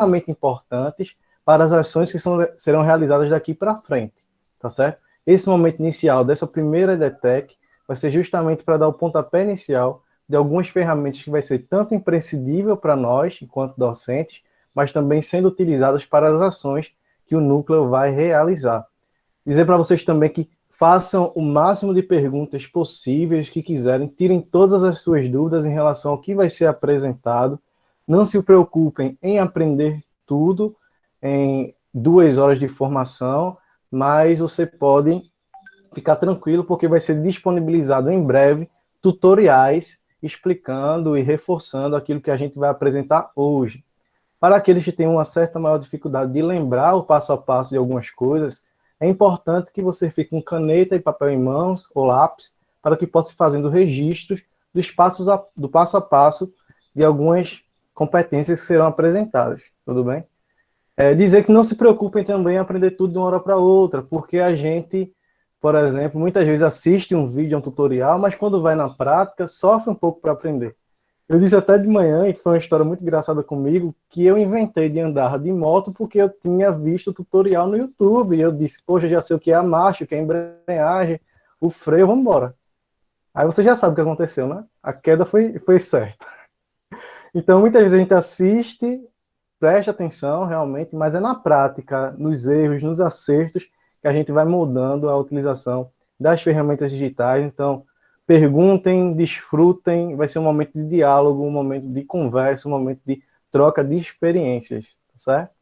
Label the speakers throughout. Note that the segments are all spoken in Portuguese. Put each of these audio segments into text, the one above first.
Speaker 1: extremamente importantes para as ações que serão realizadas daqui para frente, tá certo? Esse momento inicial dessa primeira EDTech vai ser justamente para dar o pontapé inicial de algumas ferramentas que vai ser tanto imprescindível para nós, enquanto docentes, mas também sendo utilizadas para as ações que o núcleo vai realizar. Dizer para vocês também que façam o máximo de perguntas possíveis que quiserem, tirem todas as suas dúvidas em relação ao que vai ser apresentado, não se preocupem em aprender tudo em 2 horas de formação, mas você pode ficar tranquilo, porque vai ser disponibilizado em breve tutoriais explicando e reforçando aquilo que a gente vai apresentar hoje. Para aqueles que têm uma certa maior dificuldade de lembrar o passo a passo de algumas coisas, é importante que você fique com caneta e papel em mãos, ou lápis, para que possa ir fazendo registros do passo a passo de algumas competências que serão apresentadas, tudo bem? Dizer que não se preocupem também em aprender tudo de uma hora para outra, porque a gente, por exemplo, muitas vezes assiste um vídeo, um tutorial, mas quando vai na prática, sofre um pouco para aprender. Eu disse até de manhã, e que foi uma história muito engraçada comigo, que eu inventei de andar de moto porque eu tinha visto o tutorial no YouTube. E eu disse, poxa, já sei o que é a marcha, o que é a embreagem, o freio, vamos embora. Aí você já sabe o que aconteceu, né? A queda foi certa. Então, muitas vezes a gente assiste, presta atenção realmente, mas é na prática, nos erros, nos acertos, que a gente vai mudando a utilização das ferramentas digitais. Então, perguntem, desfrutem, vai ser um momento de diálogo, um momento de conversa, um momento de troca de experiências, certo?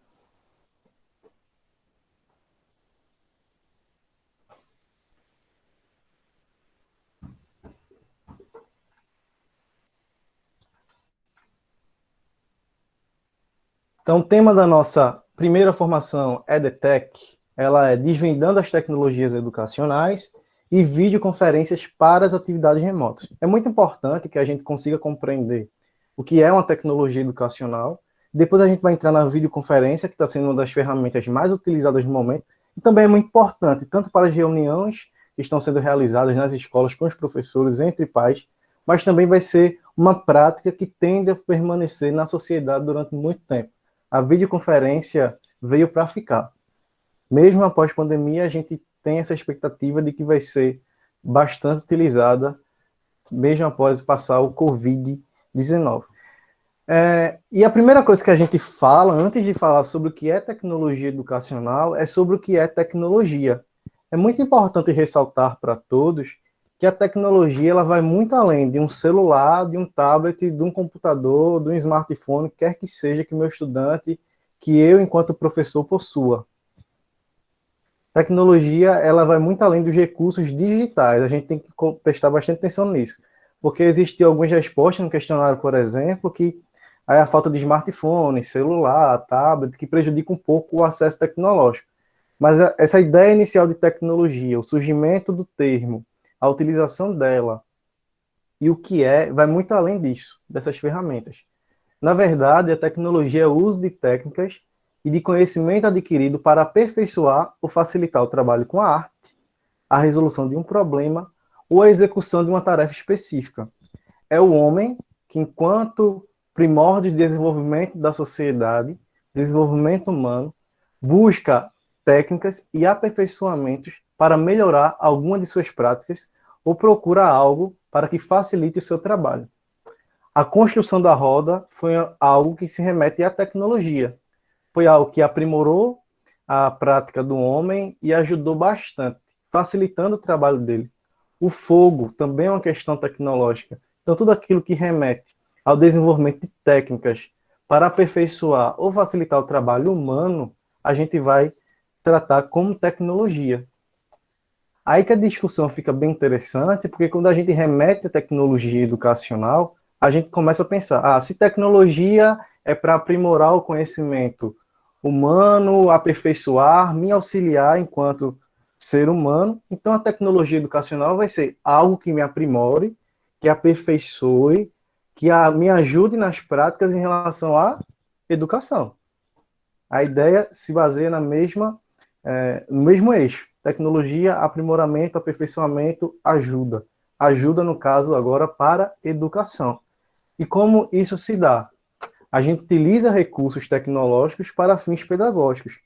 Speaker 1: Então, o tema da nossa primeira formação EDTech, ela é Desvendando as Tecnologias Educacionais e Videoconferências para as Atividades Remotas. É muito importante que a gente consiga compreender o que é uma tecnologia educacional. Depois a gente vai entrar na videoconferência, que está sendo uma das ferramentas mais utilizadas no momento, e também é muito importante, tanto para as reuniões que estão sendo realizadas nas escolas com os professores, entre pais, mas também vai ser uma prática que tende a permanecer na sociedade durante muito tempo. A videoconferência veio para ficar. Mesmo após a pandemia, a gente tem essa expectativa de que vai ser bastante utilizada, mesmo após passar o Covid-19. E a primeira coisa que a gente fala, antes de falar sobre o que é tecnologia educacional, é sobre o que é tecnologia. É muito importante ressaltar para todos que a tecnologia ela vai muito além de um celular, de um tablet, de um computador, de um smartphone, quer que seja que o meu estudante, que eu, enquanto professor, possua. Tecnologia, ela vai muito além dos recursos digitais. A gente tem que prestar bastante atenção nisso. Porque existem algumas respostas no questionário, por exemplo, que aí a falta de smartphone, celular, tablet, que prejudica um pouco o acesso tecnológico. Mas essa ideia inicial de tecnologia, o surgimento do termo, a utilização dela e o que vai muito além disso, dessas ferramentas. Na verdade, a tecnologia é o uso de técnicas e de conhecimento adquirido para aperfeiçoar ou facilitar o trabalho com a arte, a resolução de um problema ou a execução de uma tarefa específica. É o homem que, enquanto primórdio de desenvolvimento da sociedade, desenvolvimento humano, busca técnicas e aperfeiçoamentos para melhorar alguma de suas práticas ou procura algo para que facilite o seu trabalho. A construção da roda foi algo que se remete à tecnologia. Foi algo que aprimorou a prática do homem e ajudou bastante, facilitando o trabalho dele. O fogo também é uma questão tecnológica. Então, tudo aquilo que remete ao desenvolvimento de técnicas para aperfeiçoar ou facilitar o trabalho humano, a gente vai tratar como tecnologia. Aí que a discussão fica bem interessante, porque quando a gente remete à tecnologia educacional, a gente começa a pensar, se tecnologia é para aprimorar o conhecimento humano, aperfeiçoar, me auxiliar enquanto ser humano, então a tecnologia educacional vai ser algo que me aprimore, que aperfeiçoe, que me ajude nas práticas em relação à educação. A ideia se baseia no mesmo eixo. Tecnologia, aprimoramento, aperfeiçoamento, ajuda. Ajuda, no caso, agora, para educação. E como isso se dá? a gente utiliza recursos tecnológicos para fins pedagógicos.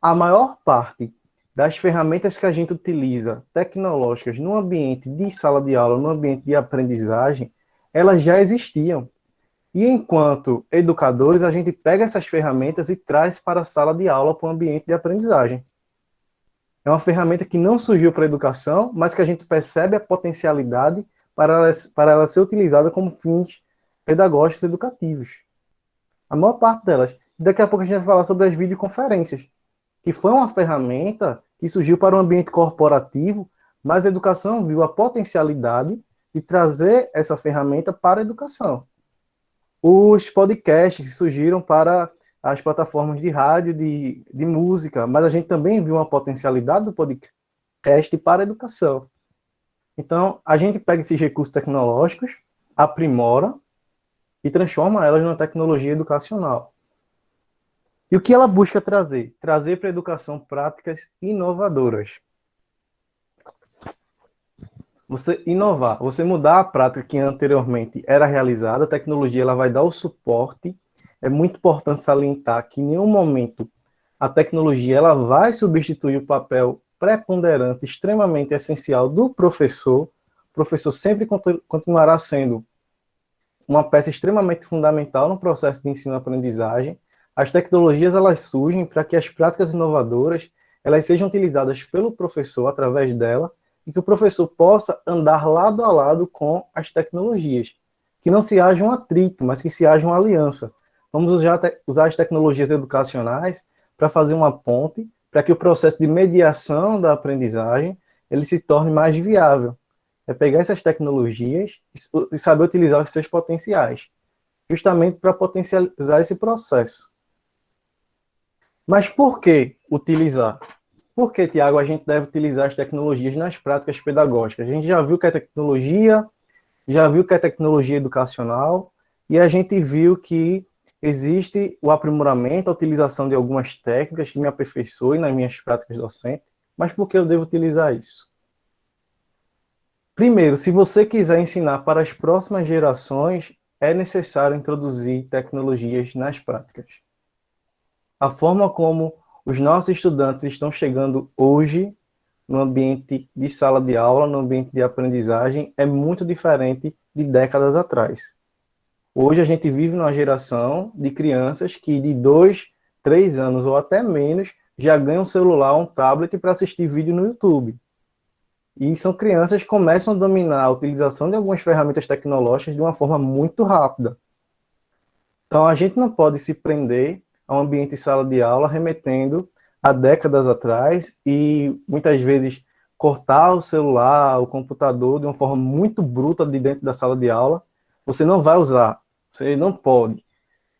Speaker 1: A maior parte das ferramentas que a gente utiliza tecnológicas no ambiente de sala de aula, no ambiente de aprendizagem, elas já existiam. E enquanto educadores, a gente pega essas ferramentas e traz para a sala de aula, para o ambiente de aprendizagem. É uma ferramenta que não surgiu para a educação, mas que a gente percebe a potencialidade para ela ser utilizada como fins pedagógicos e educativos. A maior parte delas. Daqui a pouco a gente vai falar sobre as videoconferências, que foi uma ferramenta que surgiu para o ambiente corporativo, mas a educação viu a potencialidade de trazer essa ferramenta para a educação. Os podcasts que surgiram para as plataformas de rádio, de música, mas a gente também viu uma potencialidade do podcast para a educação. Então, a gente pega esses recursos tecnológicos, aprimora e transforma elas numa tecnologia educacional. E o que ela busca trazer? Trazer para a educação práticas inovadoras. Você inovar, você mudar a prática que anteriormente era realizada, a tecnologia ela vai dar o suporte. É muito importante salientar que em nenhum momento a tecnologia ela vai substituir o papel preponderante, extremamente essencial do professor. O professor sempre continuará sendo uma peça extremamente fundamental no processo de ensino-aprendizagem. As tecnologias elas surgem para que as práticas inovadoras elas sejam utilizadas pelo professor através dela e que o professor possa andar lado a lado com as tecnologias. Que não se haja um atrito, mas que se haja uma aliança. Vamos usar as tecnologias educacionais para fazer uma ponte para que o processo de mediação da aprendizagem ele se torne mais viável. É pegar essas tecnologias e saber utilizar os seus potenciais, justamente para potencializar esse processo. Mas por que utilizar? Por que, Tiago, a gente deve utilizar as tecnologias nas práticas pedagógicas? A gente já viu que é tecnologia, já viu que é tecnologia educacional, e a gente viu que existe o aprimoramento, a utilização de algumas técnicas que me aperfeiçoem nas minhas práticas docentes. Mas por que eu devo utilizar isso? Primeiro, se você quiser ensinar para as próximas gerações, é necessário introduzir tecnologias nas práticas. A forma como os nossos estudantes estão chegando hoje no ambiente de sala de aula, no ambiente de aprendizagem, é muito diferente de décadas atrás. Hoje a gente vive numa geração de crianças que de 2, 3 anos ou até menos já ganham um celular, um tablet para assistir vídeo no YouTube. E são crianças que começam a dominar a utilização de algumas ferramentas tecnológicas de uma forma muito rápida. Então a gente não pode se prender a um ambiente de sala de aula remetendo a décadas atrás e muitas vezes cortar o celular, o computador de uma forma muito bruta de dentro da sala de aula. Você não vai usar, você não pode.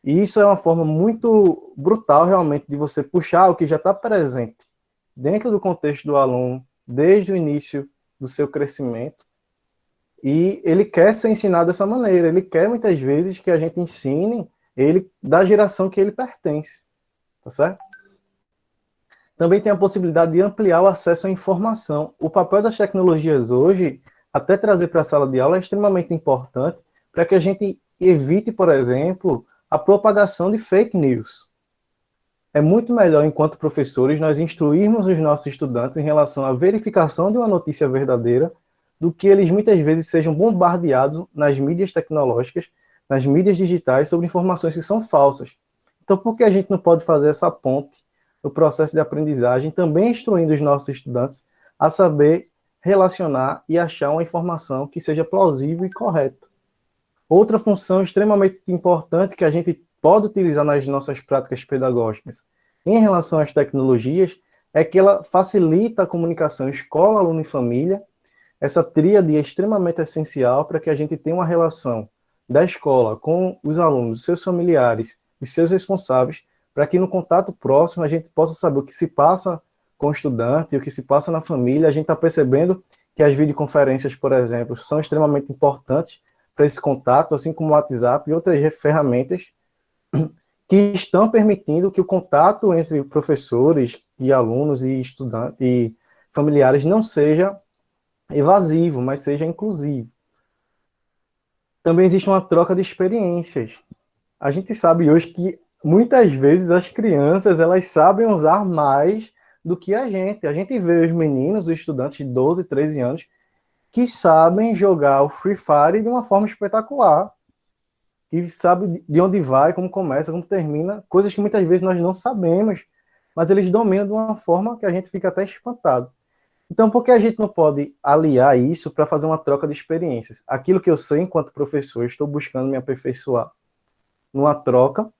Speaker 1: E isso é uma forma muito brutal realmente de você puxar o que já está presente dentro do contexto do aluno, desde o início do seu crescimento, e ele quer ser ensinado dessa maneira, ele quer muitas vezes que a gente ensine ele da geração que ele pertence, tá certo? Também tem a possibilidade de ampliar o acesso à informação. O papel das tecnologias hoje, até trazer para a sala de aula, é extremamente importante para que a gente evite, por exemplo, a propagação de fake news. É muito melhor, enquanto professores, nós instruirmos os nossos estudantes em relação à verificação de uma notícia verdadeira, do que eles muitas vezes sejam bombardeados nas mídias tecnológicas, nas mídias digitais, sobre informações que são falsas. Então, por que a gente não pode fazer essa ponte no processo de aprendizagem, também instruindo os nossos estudantes a saber relacionar e achar uma informação que seja plausível e correta? Outra função extremamente importante que a gente pode utilizar nas nossas práticas pedagógicas em relação às tecnologias é que ela facilita a comunicação escola, aluno e família. Essa tríade é extremamente essencial para que a gente tenha uma relação da escola com os alunos, seus familiares e seus responsáveis, para que no contato próximo a gente possa saber o que se passa com o estudante, o que se passa na família. A gente está percebendo que as videoconferências, por exemplo, são extremamente importantes para esse contato, assim como o WhatsApp e outras ferramentas que estão permitindo que o contato entre professores e alunos e estudantes e familiares não seja evasivo, mas seja inclusivo. Também existe uma troca de experiências. A gente sabe hoje que muitas vezes as crianças elas sabem usar mais do que a gente. A gente vê os meninos, os estudantes de 12, 13 anos, que sabem jogar o Free Fire de uma forma espetacular, que sabe de onde vai, como começa, como termina, coisas que muitas vezes nós não sabemos, mas eles dominam de uma forma que a gente fica até espantado. Então, por que a gente não pode aliar isso para fazer uma troca de experiências? Aquilo que eu sei enquanto professor, estou buscando me aperfeiçoar numa troca,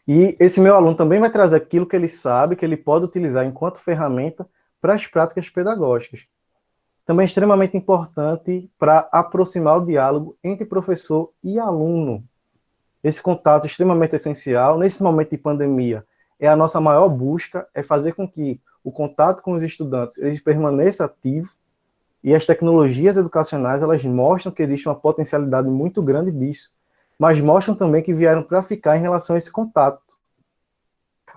Speaker 1: e esse meu aluno também vai trazer aquilo que ele sabe, que ele pode utilizar enquanto ferramenta para as práticas pedagógicas. Também é extremamente importante para aproximar o diálogo entre professor e aluno. Esse contato é extremamente essencial. Nesse momento de pandemia, é a nossa maior busca, é fazer com que o contato com os estudantes ele permaneça ativo, e as tecnologias educacionais elas mostram que existe uma potencialidade muito grande disso, mas mostram também que vieram para ficar em relação a esse contato.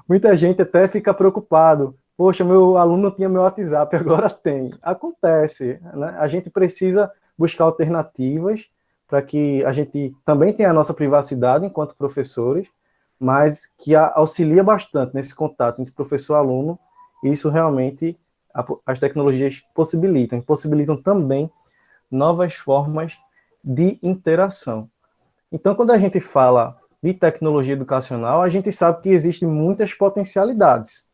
Speaker 1: Muita gente até fica preocupado. Poxa, meu aluno não tinha meu WhatsApp, agora tem. Acontece, né? A gente precisa buscar alternativas para que a gente também tenha a nossa privacidade enquanto professores, mas que auxilia bastante nesse contato entre professor e aluno. E isso realmente as tecnologias possibilitam também novas formas de interação. Então, quando a gente fala de tecnologia educacional, a gente sabe que existem muitas potencialidades.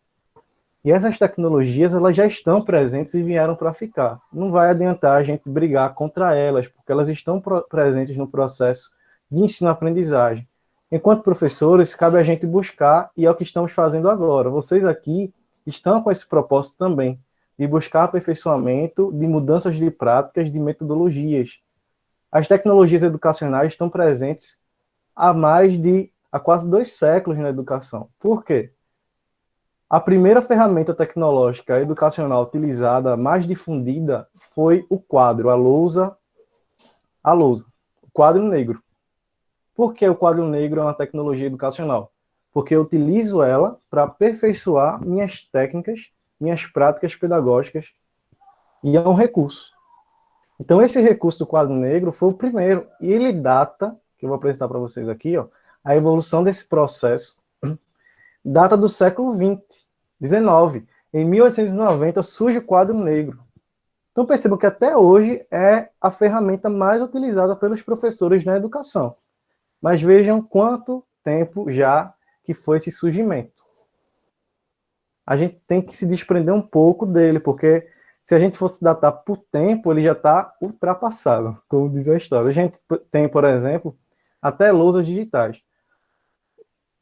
Speaker 1: E essas tecnologias, elas já estão presentes e vieram para ficar. Não vai adiantar a gente brigar contra elas, porque elas estão presentes no processo de ensino-aprendizagem. Enquanto professores, cabe a gente buscar, e é o que estamos fazendo agora. Vocês aqui estão com esse propósito também, de buscar aperfeiçoamento, de mudanças de práticas, de metodologias. As tecnologias educacionais estão presentes há quase 2 séculos na educação. Por quê? A primeira ferramenta tecnológica educacional utilizada, mais difundida, foi o quadro, a lousa, o quadro negro. Por que o quadro negro é uma tecnologia educacional? Porque eu utilizo ela para aperfeiçoar minhas técnicas, minhas práticas pedagógicas, e é um recurso. Então, esse recurso do quadro negro foi o primeiro, e ele data, que eu vou apresentar para vocês aqui, ó, a evolução desse processo, data do século XIX. Em 1890 surge o quadro negro. Então, percebam que até hoje é a ferramenta mais utilizada pelos professores na educação. Mas vejam quanto tempo já que foi esse surgimento. A gente tem que se desprender um pouco dele, porque se a gente fosse datar por tempo, ele já está ultrapassado, como diz a história. A gente tem, por exemplo, até lousas digitais.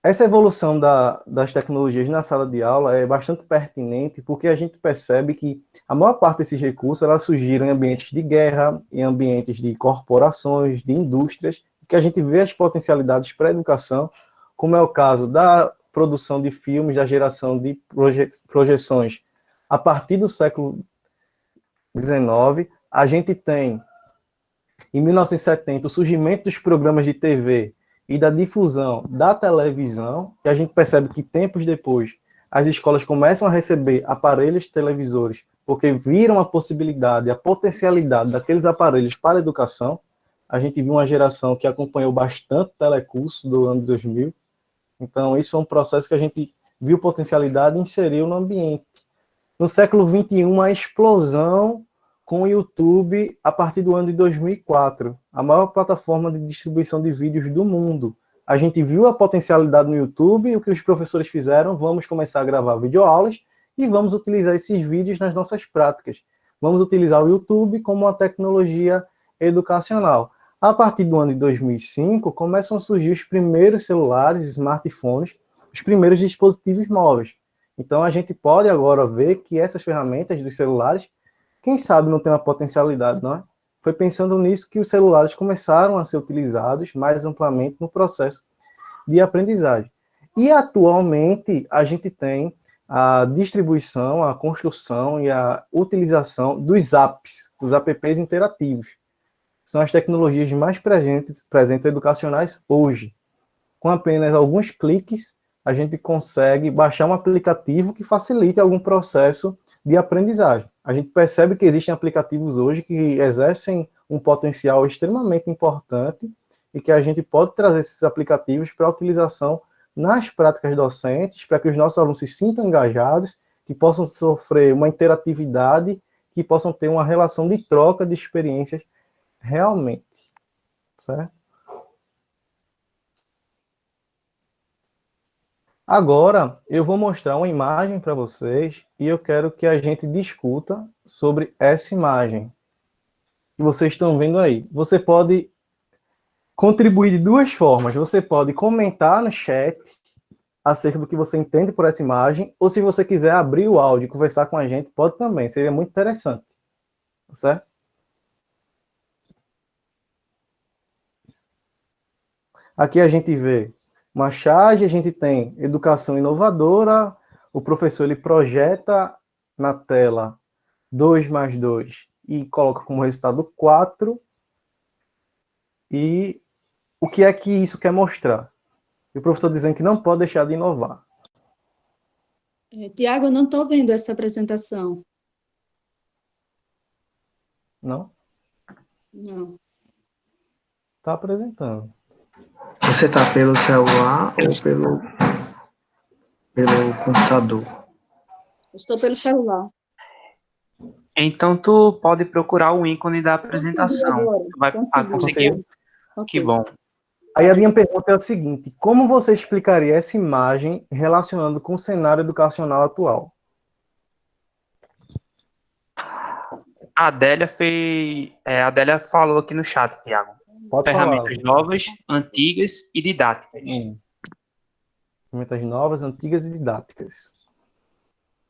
Speaker 1: Essa evolução das tecnologias na sala de aula é bastante pertinente, porque a gente percebe que a maior parte desses recursos elas surgiram em ambientes de guerra, em ambientes de corporações, de indústrias, que a gente vê as potencialidades para a educação, como é o caso da produção de filmes, da geração de projeções a partir do século XIX. A gente tem, em 1970, o surgimento dos programas de TV e da difusão da televisão, e a gente percebe que tempos depois as escolas começam a receber aparelhos televisores, porque viram a possibilidade, a potencialidade daqueles aparelhos para a educação. A gente viu uma geração que acompanhou bastante telecurso do ano 2000, então isso foi um processo que a gente viu potencialidade e inseriu no ambiente. No século XXI, a explosão com o YouTube a partir do ano de 2004, a maior plataforma de distribuição de vídeos do mundo. A gente viu a potencialidade no YouTube, e o que os professores fizeram, vamos começar a gravar videoaulas e vamos utilizar esses vídeos nas nossas práticas. Vamos utilizar o YouTube como uma tecnologia educacional. A partir do ano de 2005, começam a surgir os primeiros celulares, smartphones, os primeiros dispositivos móveis. Então, a gente pode agora ver que essas ferramentas dos celulares, quem sabe não tem uma potencialidade, não é? Foi pensando nisso que os celulares começaram a ser utilizados mais amplamente no processo de aprendizagem. E, atualmente, a gente tem a distribuição, a construção e a utilização dos apps, os apps interativos. São as tecnologias mais presentes educacionais hoje. Com apenas alguns cliques, a gente consegue baixar um aplicativo que facilite algum processo de aprendizagem. A gente percebe que existem aplicativos hoje que exercem um potencial extremamente importante e que a gente pode trazer esses aplicativos para utilização nas práticas docentes, para que os nossos alunos se sintam engajados, que possam sofrer uma interatividade, que possam ter uma relação de troca de experiências realmente, certo? Agora, eu vou mostrar uma imagem para vocês e eu quero que a gente discuta sobre essa imagem que vocês estão vendo aí. Você pode contribuir de duas formas. Você pode comentar no chat acerca do que você entende por essa imagem, ou se você quiser abrir o áudio e conversar com a gente, pode também. Seria muito interessante. Certo? Aqui a gente vê uma charge, a gente tem educação inovadora, o professor ele projeta na tela 2 mais 2 e coloca como resultado 4. E o que é que isso quer mostrar? E o professor dizendo que não pode deixar de inovar.
Speaker 2: Tiago, eu não estou vendo essa apresentação.
Speaker 1: Não?
Speaker 2: Não.
Speaker 1: Está apresentando.
Speaker 3: Você está pelo celular ou pelo computador?
Speaker 2: Estou pelo celular.
Speaker 4: Então, tu pode procurar o ícone da apresentação. Tu vai conseguir?
Speaker 2: Okay.
Speaker 4: Que bom.
Speaker 1: Aí a minha pergunta é a seguinte: como você explicaria essa imagem relacionando com o cenário educacional atual?
Speaker 4: A Adélia falou aqui no chat, Tiago. Ferramentas novas, antigas e didáticas.
Speaker 1: Ferramentas novas, antigas e didáticas.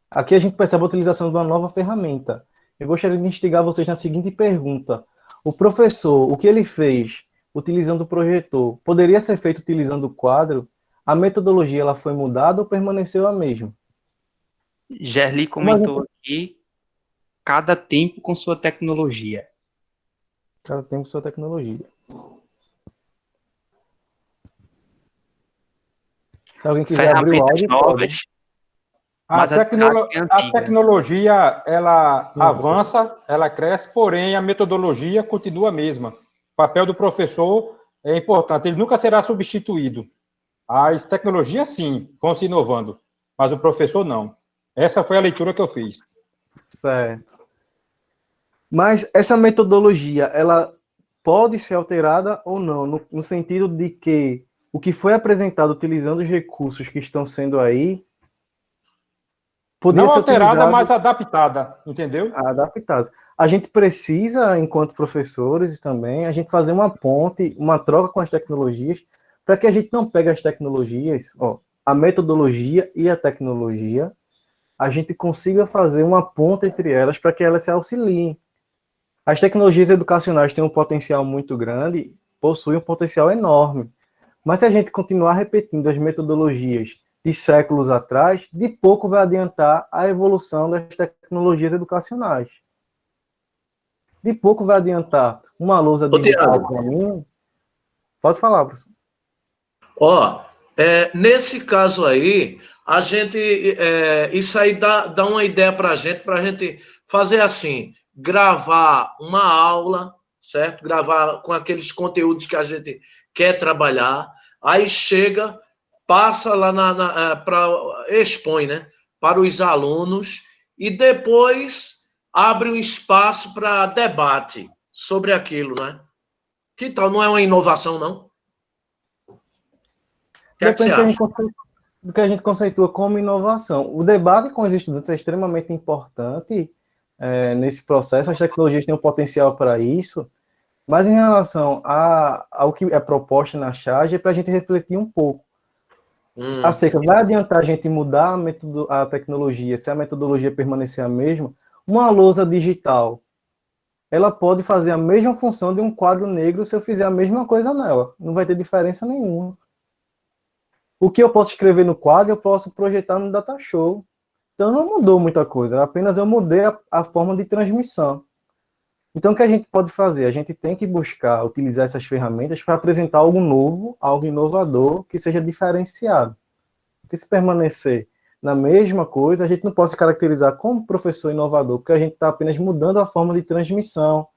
Speaker 1: Aqui a gente percebe a utilização de uma nova ferramenta. Eu gostaria de instigar vocês na seguinte pergunta: o professor, o que ele fez utilizando o projetor, poderia ser feito utilizando o quadro? A metodologia ela foi mudada ou permaneceu a mesma?
Speaker 4: Gerli comentou aqui, cada tempo com sua tecnologia.
Speaker 1: Cada tempo com sua tecnologia. Se alguém quiser abrir o áudio,
Speaker 4: novas,
Speaker 5: a tecnologia, ela avança, ela cresce, porém a metodologia continua a mesma. O papel do professor é importante, ele nunca será substituído. As tecnologias, sim, vão se inovando, mas o professor não. Essa foi a leitura que eu fiz.
Speaker 1: Certo. Mas essa metodologia, ela pode ser alterada ou não, no sentido de que o que foi apresentado utilizando os recursos que estão sendo aí,
Speaker 5: não alterada, mas adaptada, entendeu?
Speaker 1: Adaptada. A gente precisa, enquanto professores também, a gente fazer uma ponte, uma troca com as tecnologias, para que a gente não pegue as tecnologias, a metodologia e a tecnologia, a gente consiga fazer uma ponte entre elas para que elas se auxiliem. As tecnologias educacionais têm um potencial muito grande, possuem um potencial enorme. Mas se a gente continuar repetindo as metodologias de séculos atrás, de pouco vai adiantar a evolução das tecnologias educacionais. De pouco vai adiantar uma lousa digital para mim. Pode falar, professor.
Speaker 6: Nesse caso aí, a gente, isso aí dá uma ideia para a gente fazer assim, gravar uma aula, certo? Gravar com aqueles conteúdos que a gente quer trabalhar, aí chega, passa lá expõe, né, para os alunos e depois abre um espaço para debate sobre aquilo, né? Que tal? Não é uma inovação, não?
Speaker 1: Depende do que a gente conceitua como inovação. O debate com os estudantes é extremamente importante nesse processo. As tecnologias têm um potencial para isso, mas em relação ao que é proposto na charge, é para a gente refletir um pouco. Acerca, vai adiantar a gente mudar a tecnologia, se a metodologia permanecer a mesma? Uma lousa digital, ela pode fazer a mesma função de um quadro negro se eu fizer a mesma coisa nela. Não vai ter diferença nenhuma. O que eu posso escrever no quadro, eu posso projetar no Datashow. Então não mudou muita coisa, apenas eu mudei a forma de transmissão. Então o que a gente pode fazer? A gente tem que buscar utilizar essas ferramentas para apresentar algo novo, algo inovador, que seja diferenciado. Porque se permanecer na mesma coisa, a gente não pode se caracterizar como professor inovador, porque a gente está apenas mudando a forma de transmissão,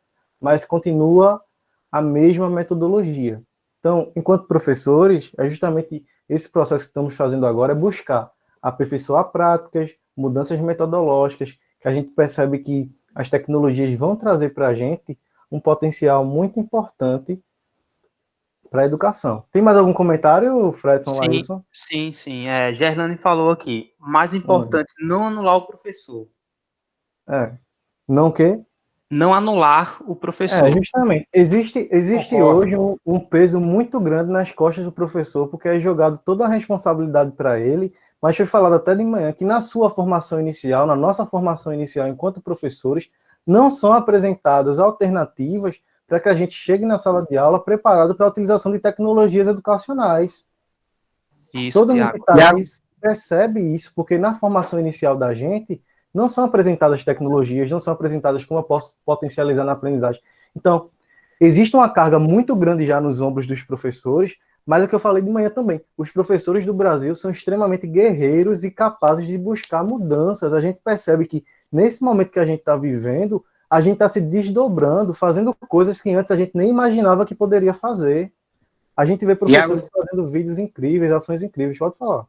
Speaker 1: mas continua a mesma metodologia. Então, enquanto professores, é justamente esse processo que estamos fazendo agora, é buscar aperfeiçoar práticas, mudanças metodológicas, que a gente percebe que as tecnologias vão trazer para a gente um potencial muito importante para a educação. Tem mais algum comentário, Fredson, Lailson?
Speaker 4: Sim. Gerlane falou aqui, mais importante, não anular o professor.
Speaker 1: Não o quê?
Speaker 4: Não anular o professor.
Speaker 1: Justamente. Existe hoje um peso muito grande nas costas do professor, porque é jogado toda a responsabilidade para ele, mas foi falado até de manhã que na sua formação inicial, na nossa formação inicial enquanto professores, não são apresentadas alternativas para que a gente chegue na sala de aula preparado para a utilização de tecnologias educacionais.
Speaker 4: Isso,
Speaker 1: Todo mundo
Speaker 4: Tiago.
Speaker 1: que está aí percebe isso, porque na formação inicial da gente, não são apresentadas tecnologias, não são apresentadas como eu posso potencializar na aprendizagem. Então, existe uma carga muito grande já nos ombros dos professores, mas é o que eu falei de manhã também. Os professores do Brasil são extremamente guerreiros e capazes de buscar mudanças. A gente percebe que, nesse momento que a gente está vivendo, a gente está se desdobrando, fazendo coisas que antes a gente nem imaginava que poderia fazer. A gente vê professores fazendo vídeos incríveis, ações incríveis. Pode falar.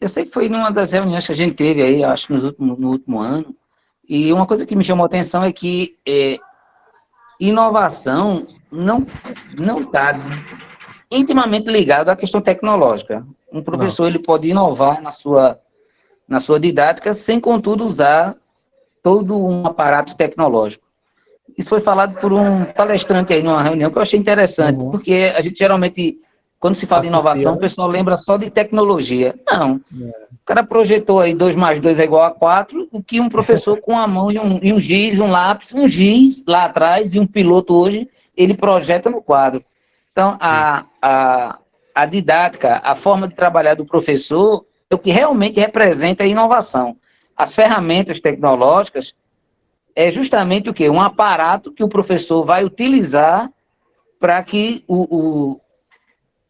Speaker 7: Eu sei que foi numa das reuniões que a gente teve aí, acho que no último ano, e uma coisa que me chamou a atenção é que inovação não está intimamente ligado à questão tecnológica. Um professor ele pode inovar na sua didática sem, contudo, usar todo um aparato tecnológico. Isso foi falado por um palestrante aí numa reunião que eu achei interessante, porque a gente geralmente, quando se fala de inovação, o pessoal lembra só de tecnologia. Não. O cara projetou aí 2 mais 2 é igual a 4, o que um professor com a mão e um giz, um lápis, um giz lá atrás e um piloto hoje, ele projeta no quadro. Então, a didática, a forma de trabalhar do professor é o que realmente representa a inovação. As ferramentas tecnológicas é justamente o quê? Um aparato que o professor vai utilizar para que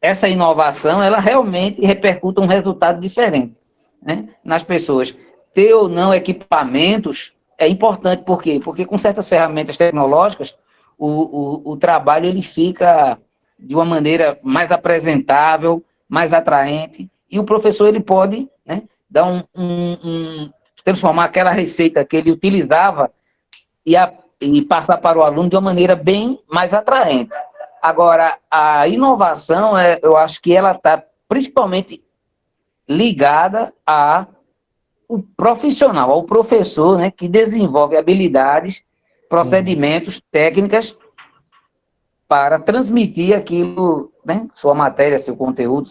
Speaker 7: essa inovação ela realmente repercuta um resultado diferente, né, nas pessoas. Ter ou não equipamentos é importante, por quê? Porque com certas ferramentas tecnológicas, o trabalho ele fica de uma maneira mais apresentável, mais atraente, e o professor ele pode, né, dar transformar aquela receita que ele utilizava e passar para o aluno de uma maneira bem mais atraente. Agora, a inovação, eu acho que ela está principalmente ligada ao profissional, ao professor, né, que desenvolve habilidades, procedimentos, técnicas para transmitir aquilo, né, sua matéria, seu conteúdo,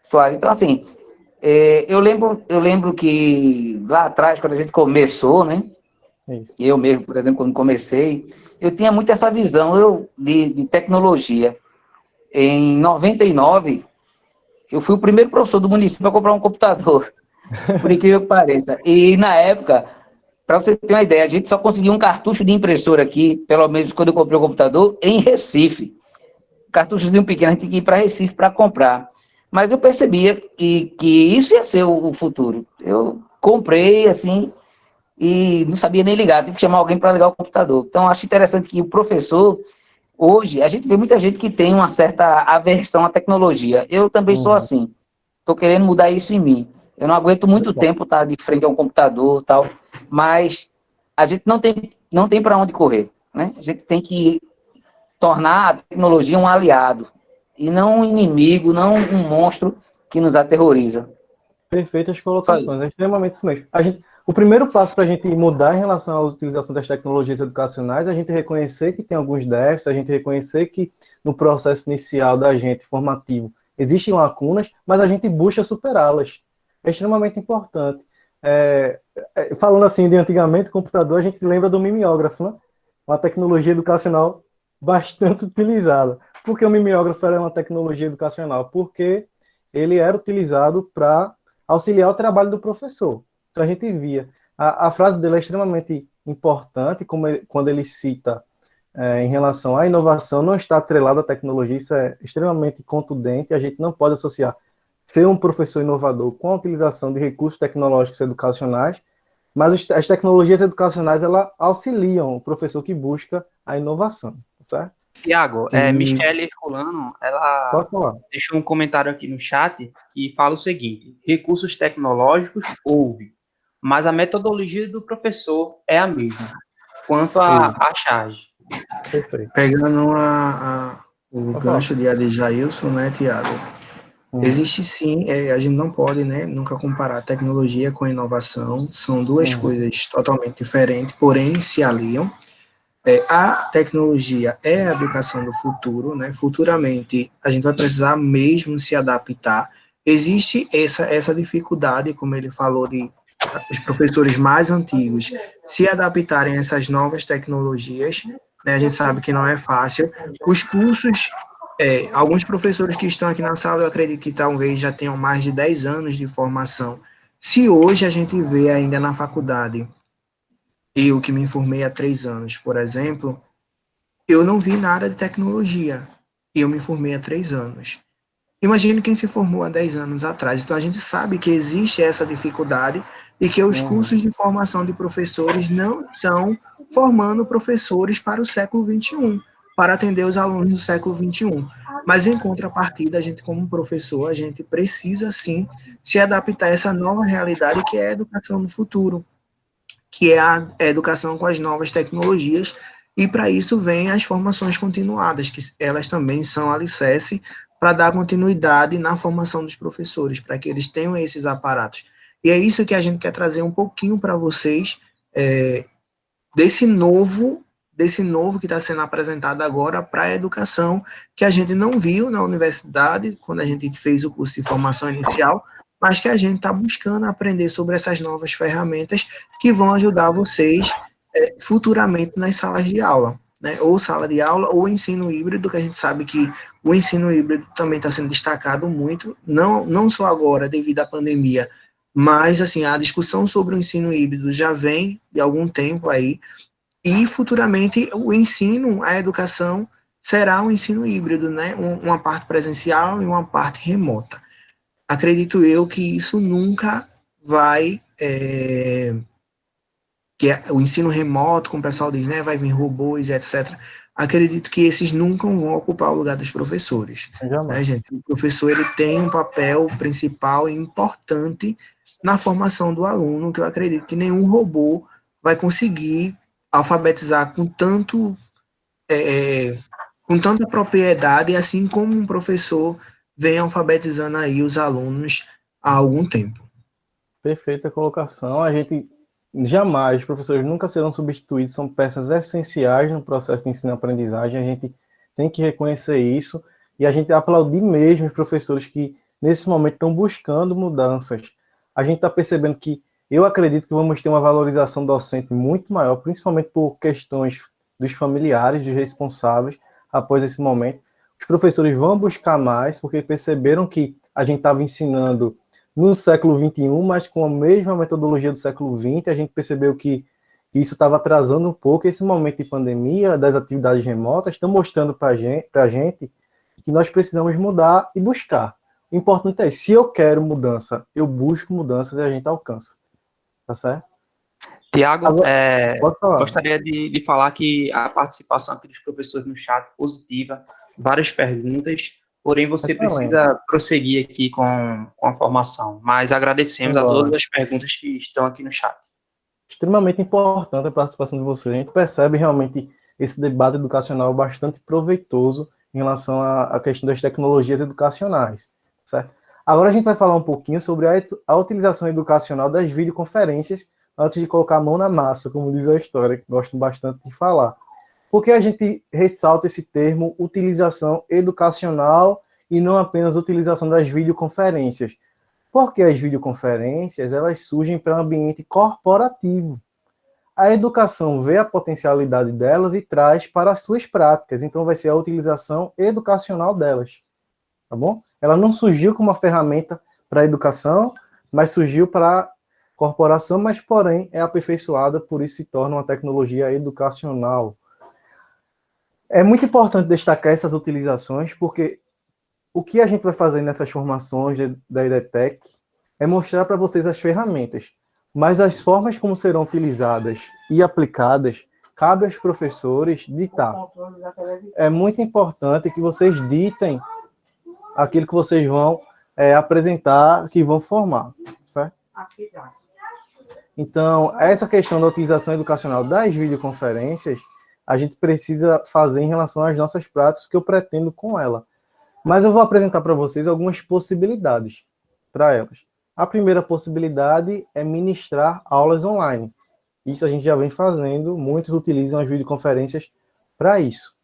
Speaker 7: sua... Então, assim, eu lembro que lá atrás, quando a gente começou, né, eu mesmo, por exemplo, quando comecei, eu tinha muito essa visão de tecnologia. Em 99, eu fui o primeiro professor do município a comprar um computador, por incrível que pareça. E, na época, para você ter uma ideia, a gente só conseguia um cartucho de impressora aqui, pelo menos quando eu comprei o computador, em Recife. Cartuchozinho pequeno, a gente tinha que ir para Recife para comprar. Mas eu percebia que isso ia ser o futuro. Eu comprei, assim, e não sabia nem ligar, tive que chamar alguém para ligar o computador. Então, acho interessante que o professor, hoje, a gente vê muita gente que tem uma certa aversão à tecnologia. Eu também sou assim. Estou querendo mudar isso em mim. Eu não aguento muito tempo estar de frente a um computador e tal, mas a gente não tem para onde correr, né? A gente tem que tornar a tecnologia um aliado, e não um inimigo, não um monstro que nos aterroriza.
Speaker 1: Perfeitas colocações, é extremamente isso mesmo. O primeiro passo para a gente mudar em relação à utilização das tecnologias educacionais é a gente reconhecer que tem alguns déficits, a gente reconhecer que no processo inicial da gente, formativo, existem lacunas, mas a gente busca superá-las. É extremamente importante. Falando assim de antigamente, computador, a gente lembra do mimeógrafo, né? Uma tecnologia educacional bastante utilizada. Por que o mimeógrafo era uma tecnologia educacional? Porque ele era utilizado para auxiliar o trabalho do professor. Então a gente via. A frase dele é extremamente importante, quando ele cita em relação à inovação, não está atrelada à tecnologia, isso é extremamente contundente, a gente não pode associar ser um professor inovador com a utilização de recursos tecnológicos educacionais, mas as tecnologias educacionais, elas auxiliam o professor que busca a inovação, certo?
Speaker 4: Tiago,
Speaker 3: E-
Speaker 4: Michele Herculano, ela
Speaker 1: Pode falar.
Speaker 4: deixou um comentário aqui no chat que fala o seguinte: recursos tecnológicos houve, mas a metodologia do professor é a mesma, quanto à charge.
Speaker 1: Perfeito.
Speaker 3: Pegando o
Speaker 1: Pode
Speaker 3: gancho de Adjailson, né, Tiago? Existe sim, a gente não pode, né, nunca comparar tecnologia com inovação, são duas coisas totalmente diferentes, porém se aliam. A tecnologia é a educação do futuro, né? Futuramente a gente vai precisar mesmo se adaptar. Existe essa dificuldade, como ele falou, de os professores mais antigos se adaptarem a essas novas tecnologias, né? A gente sabe que não é fácil. Os cursos, alguns professores que estão aqui na sala, eu acredito que talvez já tenham mais de 10 anos de formação. Se hoje a gente vê ainda na faculdade, eu que me informei há 3 anos, por exemplo, eu não vi nada de tecnologia. E eu me formei há 3 anos. Imagine quem se formou há 10 anos atrás. Então, a gente sabe que existe essa dificuldade e que os cursos de formação de professores não estão formando professores para o século XXI, para atender os alunos do século XXI. Mas, em contrapartida, a gente, como professor, a gente precisa, sim, se adaptar a essa nova realidade que é a educação no futuro, que é a educação com as novas tecnologias, e para isso vem as formações continuadas, que elas também são alicerce para dar continuidade na formação dos professores, para que eles tenham esses aparatos. E é isso que a gente quer trazer um pouquinho para vocês, desse novo que está sendo apresentado agora para a educação, que a gente não viu na universidade, quando a gente fez o curso de formação inicial, mas que a gente está buscando aprender sobre essas novas ferramentas que vão ajudar vocês futuramente nas salas de aula, né? Ou sala de aula, ou ensino híbrido, que a gente sabe que o ensino híbrido também está sendo destacado muito, não só agora, devido à pandemia, mas assim, a discussão sobre o ensino híbrido já vem de algum tempo aí, e futuramente o ensino, a educação, será um ensino híbrido, né? Uma parte presencial e uma parte remota. Acredito eu que isso nunca vai, que o ensino remoto, como o pessoal diz, né, vai vir robôs, etc. Acredito que esses nunca vão ocupar o lugar dos professores. Né, gente? O professor ele tem um papel principal e importante na formação do aluno, que eu acredito que nenhum robô vai conseguir alfabetizar com tanta propriedade, assim como um professor vem alfabetizando aí os alunos há algum tempo.
Speaker 1: Perfeita colocação. A gente jamais, os professores nunca serão substituídos, são peças essenciais no processo de ensino-aprendizagem, a gente tem que reconhecer isso, e a gente aplaudir mesmo os professores que, nesse momento, estão buscando mudanças. A gente está percebendo que, eu acredito que vamos ter uma valorização docente muito maior, principalmente por questões dos familiares, dos responsáveis, após esse momento. Os professores vão buscar mais, porque perceberam que a gente estava ensinando no século XXI, mas com a mesma metodologia do século XX, a gente percebeu que isso estava atrasando um pouco. Esse momento de pandemia, das atividades remotas, estão mostrando para a gente que nós precisamos mudar e buscar. O importante é, se eu quero mudança, eu busco mudanças e a gente alcança. Tá certo?
Speaker 4: Tiago, gostaria de falar que a participação aqui dos professores no chat positiva, várias perguntas, porém você precisa prosseguir aqui com a formação. Mas agradecemos a todas as perguntas que estão aqui no chat.
Speaker 1: Extremamente importante a participação de vocês. A gente percebe realmente esse debate educacional bastante proveitoso em relação à questão das tecnologias educacionais. Certo? Agora a gente vai falar um pouquinho sobre a utilização educacional das videoconferências antes de colocar a mão na massa, como diz a história, que gosto bastante de falar. Por que a gente ressalta esse termo utilização educacional e não apenas utilização das videoconferências? Porque as videoconferências, elas surgem para um ambiente corporativo. A educação vê a potencialidade delas e traz para as suas práticas. Então, vai ser a utilização educacional delas. Tá bom? Ela não surgiu como uma ferramenta para a educação, mas surgiu para a corporação, mas, porém, é aperfeiçoada, por isso se torna uma tecnologia educacional. É muito importante destacar essas utilizações, porque o que a gente vai fazer nessas formações da EDTEC é mostrar para vocês as ferramentas, mas as formas como serão utilizadas e aplicadas cabe aos professores ditar. É muito importante que vocês ditem aquilo que vocês vão apresentar, que vão formar, certo? Então, essa questão da utilização educacional das videoconferências, a gente precisa fazer em relação às nossas práticas que eu pretendo com ela. Mas eu vou apresentar para vocês algumas possibilidades para elas. A primeira possibilidade é ministrar aulas online. Isso a gente já vem fazendo, muitos utilizam as videoconferências para isso.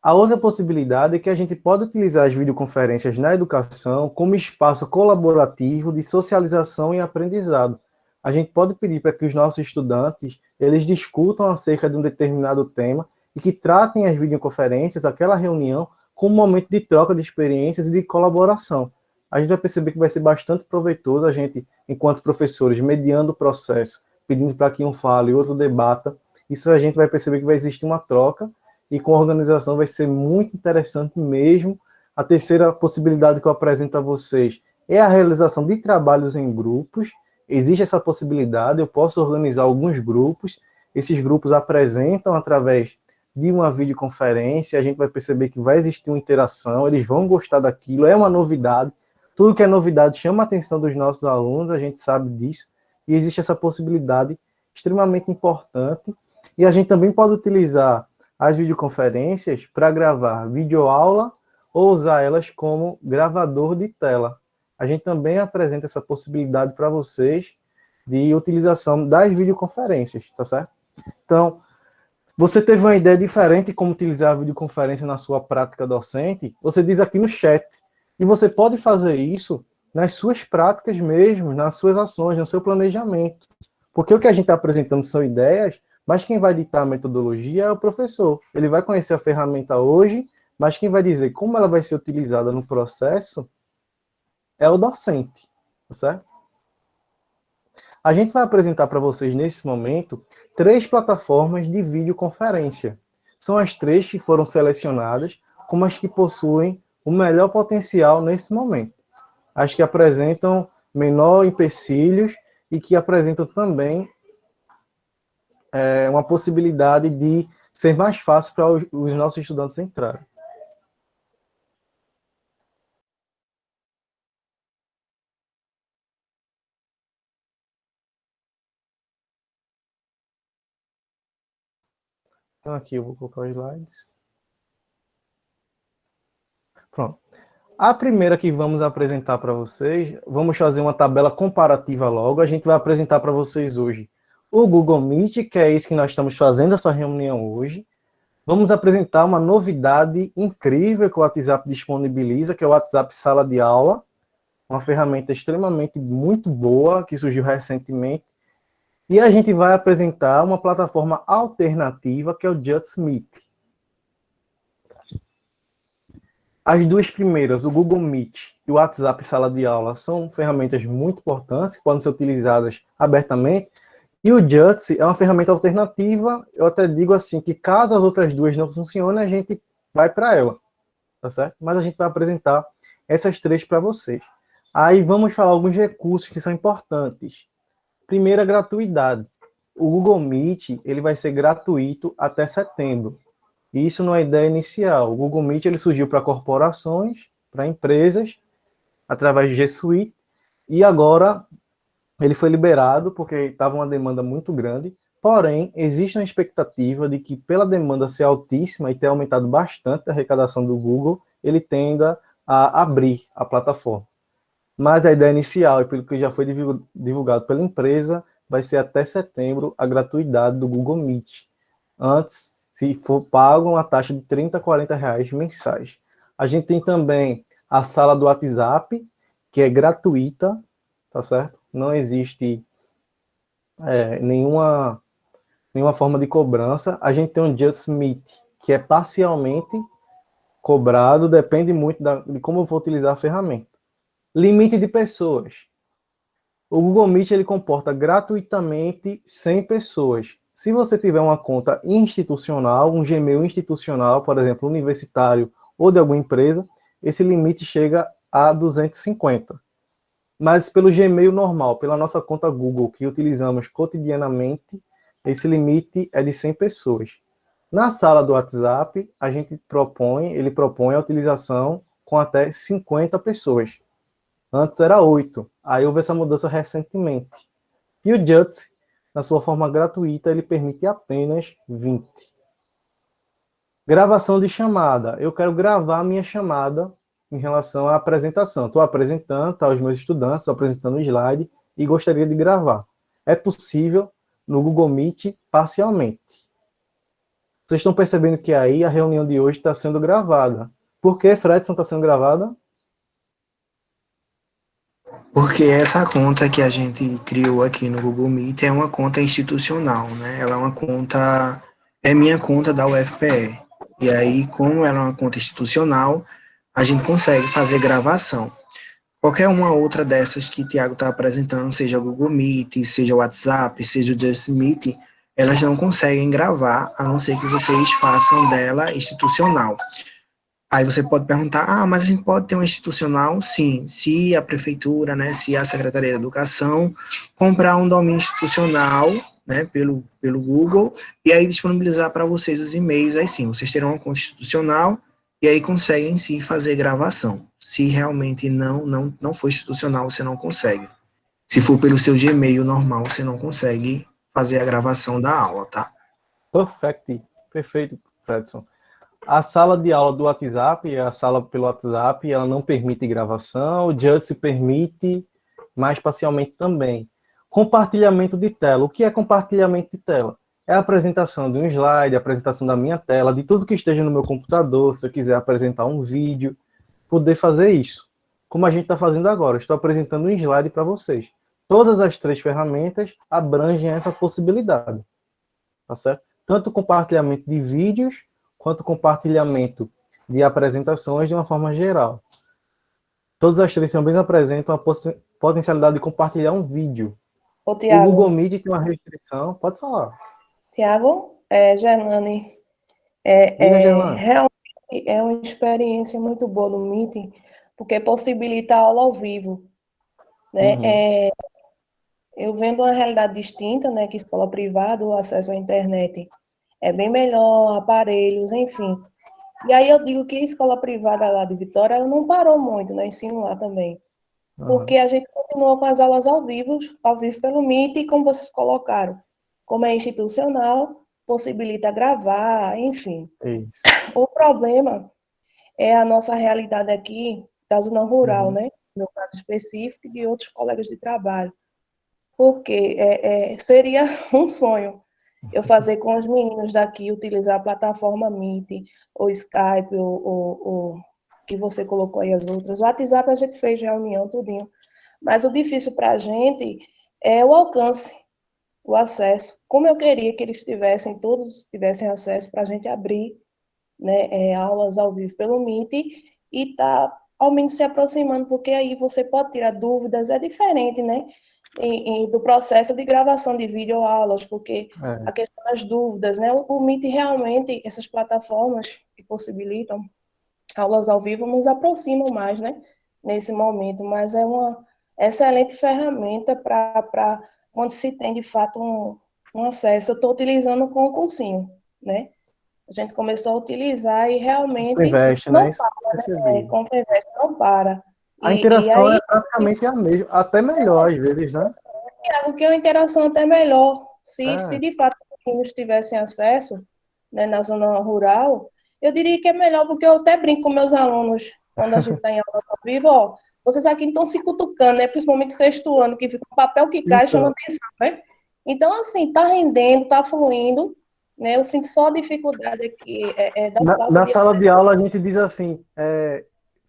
Speaker 1: A outra possibilidade é que a gente pode utilizar as videoconferências na educação como espaço colaborativo de socialização e aprendizado. A gente pode pedir para que os nossos estudantes, eles discutam acerca de um determinado tema e que tratem as videoconferências, aquela reunião, como um momento de troca de experiências e de colaboração. A gente vai perceber que vai ser bastante proveitoso a gente, enquanto professores, mediando o processo, pedindo para que um fale e outro debata. Isso a gente vai perceber que vai existir uma troca e com a organização vai ser muito interessante mesmo. A terceira possibilidade que eu apresento a vocês é a realização de trabalhos em grupos. Existe essa possibilidade, eu posso organizar alguns grupos, esses grupos apresentam através de uma videoconferência, a gente vai perceber que vai existir uma interação, eles vão gostar daquilo, é uma novidade, tudo que é novidade chama a atenção dos nossos alunos, a gente sabe disso, e existe essa possibilidade extremamente importante, e a gente também pode utilizar as videoconferências para gravar videoaula ou usar elas como gravador de tela. A gente também apresenta essa possibilidade para vocês de utilização das videoconferências, tá certo? Então, você teve uma ideia diferente de como utilizar a videoconferência na sua prática docente, você diz aqui no chat. E você pode fazer isso nas suas práticas mesmo, nas suas ações, no seu planejamento. Porque o que a gente está apresentando são ideias, mas quem vai ditar a metodologia é o professor. Ele vai conhecer a ferramenta hoje, mas quem vai dizer como ela vai ser utilizada no processo é o docente, tá certo? A gente vai apresentar para vocês, nesse momento, 3 plataformas de videoconferência. São as 3 que foram selecionadas como as que possuem o melhor potencial nesse momento. As que apresentam menor empecilhos e que apresentam também uma possibilidade de ser mais fácil para os nossos estudantes entrarem. Então aqui eu vou colocar os slides. Pronto. A primeira que vamos apresentar para vocês, vamos fazer uma tabela comparativa logo. A gente vai apresentar para vocês hoje o Google Meet, que é isso que nós estamos fazendo essa reunião hoje. Vamos apresentar uma novidade incrível que o WhatsApp disponibiliza, que é o WhatsApp Sala de Aula, uma ferramenta extremamente muito boa, que surgiu recentemente. E a gente vai apresentar uma plataforma alternativa, que é o Just Meet. As duas primeiras, o Google Meet e o WhatsApp Sala de Aula, são ferramentas muito importantes, que podem ser utilizadas abertamente. E o Just é uma ferramenta alternativa, eu até digo assim, que caso as outras duas não funcionem, a gente vai para ela, tá certo? Mas a gente vai apresentar essas 3 para vocês. Aí vamos falar alguns recursos que são importantes. Primeiro, a gratuidade. O Google Meet, ele vai ser gratuito até setembro. E isso não é ideia inicial. O Google Meet ele surgiu para corporações, para empresas, através de G Suite, e agora ele foi liberado porque estava uma demanda muito grande, porém, existe uma expectativa de que, pela demanda ser altíssima e ter aumentado bastante a arrecadação do Google, ele tenda a abrir a plataforma. Mas a ideia inicial, e pelo que já foi divulgado pela empresa, vai ser até setembro a gratuidade do Google Meet. Antes, se for pago, uma taxa de R$30 a R$40 mensais. A gente tem também a sala do WhatsApp, que é gratuita, tá certo? Não existe nenhuma forma de cobrança. A gente tem um Just Meet, que é parcialmente cobrado, depende muito de como eu vou utilizar a ferramenta. Limite de pessoas. O Google Meet ele comporta gratuitamente 100 pessoas. Se você tiver uma conta institucional, um Gmail institucional, por exemplo, universitário ou de alguma empresa, esse limite chega a 250. Mas pelo Gmail normal, pela nossa conta Google, que utilizamos cotidianamente, esse limite é de 100 pessoas. Na sala do WhatsApp, ele propõe a utilização com até 50 pessoas. Antes era 8. Aí houve essa mudança recentemente. E o Jitsi, na sua forma gratuita, ele permite apenas 20. Gravação de chamada. Eu quero gravar a minha chamada em relação à apresentação. Estou apresentando aos meus estudantes, estou apresentando o slide e gostaria de gravar. É possível no Google Meet parcialmente. Vocês estão percebendo que aí a reunião de hoje está sendo gravada. Por que, Fredson, está sendo gravada?
Speaker 3: Porque essa conta que a gente criou aqui no Google Meet é uma conta institucional, né? Ela é uma conta, é minha conta da UFPE. E aí, como ela é uma conta institucional, a gente consegue fazer gravação. Qualquer uma outra dessas que o Tiago está apresentando, seja o Google Meet, seja o WhatsApp, seja o Just Meet, elas não conseguem gravar, a não ser que vocês façam dela institucional. Aí você pode perguntar, mas a gente pode ter uma institucional? Sim, se a prefeitura, né, se a Secretaria de Educação comprar um domínio institucional, né, pelo Google, e aí disponibilizar para vocês os e-mails, aí sim, vocês terão uma conta institucional, e aí conseguem sim fazer gravação. Se realmente não for institucional, você não consegue. Se for pelo seu Gmail normal, você não consegue fazer a gravação da aula, tá?
Speaker 1: Perfeito, Fredson. A sala de aula do WhatsApp, a sala pelo WhatsApp, ela não permite gravação, o Jitsi permite, mas parcialmente também. Compartilhamento de tela. O que é compartilhamento de tela? É a apresentação de um slide, a apresentação da minha tela, de tudo que esteja no meu computador, se eu quiser apresentar um vídeo, poder fazer isso. Como a gente está fazendo agora, estou apresentando um slide para vocês. Todas as 3 ferramentas abrangem essa possibilidade, tá certo? Tanto compartilhamento de vídeos, quanto compartilhamento de apresentações de uma forma geral. Todas as 3 também apresentam a potencialidade de compartilhar um vídeo.
Speaker 8: Ô, Tiago,
Speaker 1: o Google Meet tem uma restrição, pode falar.
Speaker 8: Tiago, Gerlane, realmente é uma experiência muito boa no Meeting, porque possibilita a aula ao vivo, né?
Speaker 1: Uhum.
Speaker 8: Eu vendo uma realidade distinta, né, que escola privada, o acesso à internet é bem melhor, aparelhos, enfim. E aí eu digo que a escola privada lá de Vitória, ela não parou muito no ensino lá também, porque a gente continua com as aulas ao vivo pelo Meet, e como vocês colocaram, como é institucional, possibilita gravar, enfim.
Speaker 1: Isso.
Speaker 8: O problema é a nossa realidade aqui da zona rural, né? No meu caso específico, e de outros colegas de trabalho. Porque seria um sonho eu fazer com os meninos daqui, utilizar a plataforma Meet, ou Skype, ou que você colocou aí as outras. O WhatsApp a gente fez reunião, tudinho. Mas o difícil para a gente é o alcance, o acesso. Como eu queria que todos tivessem acesso para a gente abrir, né, aulas ao vivo pelo Meet e tá ao menos se aproximando, porque aí você pode tirar dúvidas, é diferente, né, do processo de gravação de videoaulas, porque a questão das dúvidas, né, o Meet realmente, essas plataformas que possibilitam aulas ao vivo nos aproximam mais, né, nesse momento, mas é uma excelente ferramenta para quando se tem, de fato, um acesso. Eu estou utilizando com o cursinho, né, a gente começou a utilizar e realmente
Speaker 1: Investe,
Speaker 8: não
Speaker 1: né?
Speaker 8: para, né? Compra e investe, não para.
Speaker 1: A interação
Speaker 8: aí,
Speaker 1: é praticamente a mesma, até melhor às vezes, né?
Speaker 8: Tiago, que é uma interação até melhor. Se de fato os meninos tivessem acesso, né, na zona rural, eu diria que é melhor, porque eu até brinco com meus alunos, quando a gente está em aula ao vivo, ó, vocês aqui estão se cutucando, né? Principalmente sexto ano, que fica um papel que cai, chama atenção, né? Então, assim, tá rendendo, tá fluindo, né? Eu sinto só a dificuldade aqui da falta
Speaker 1: na sala de aula a gente diz assim,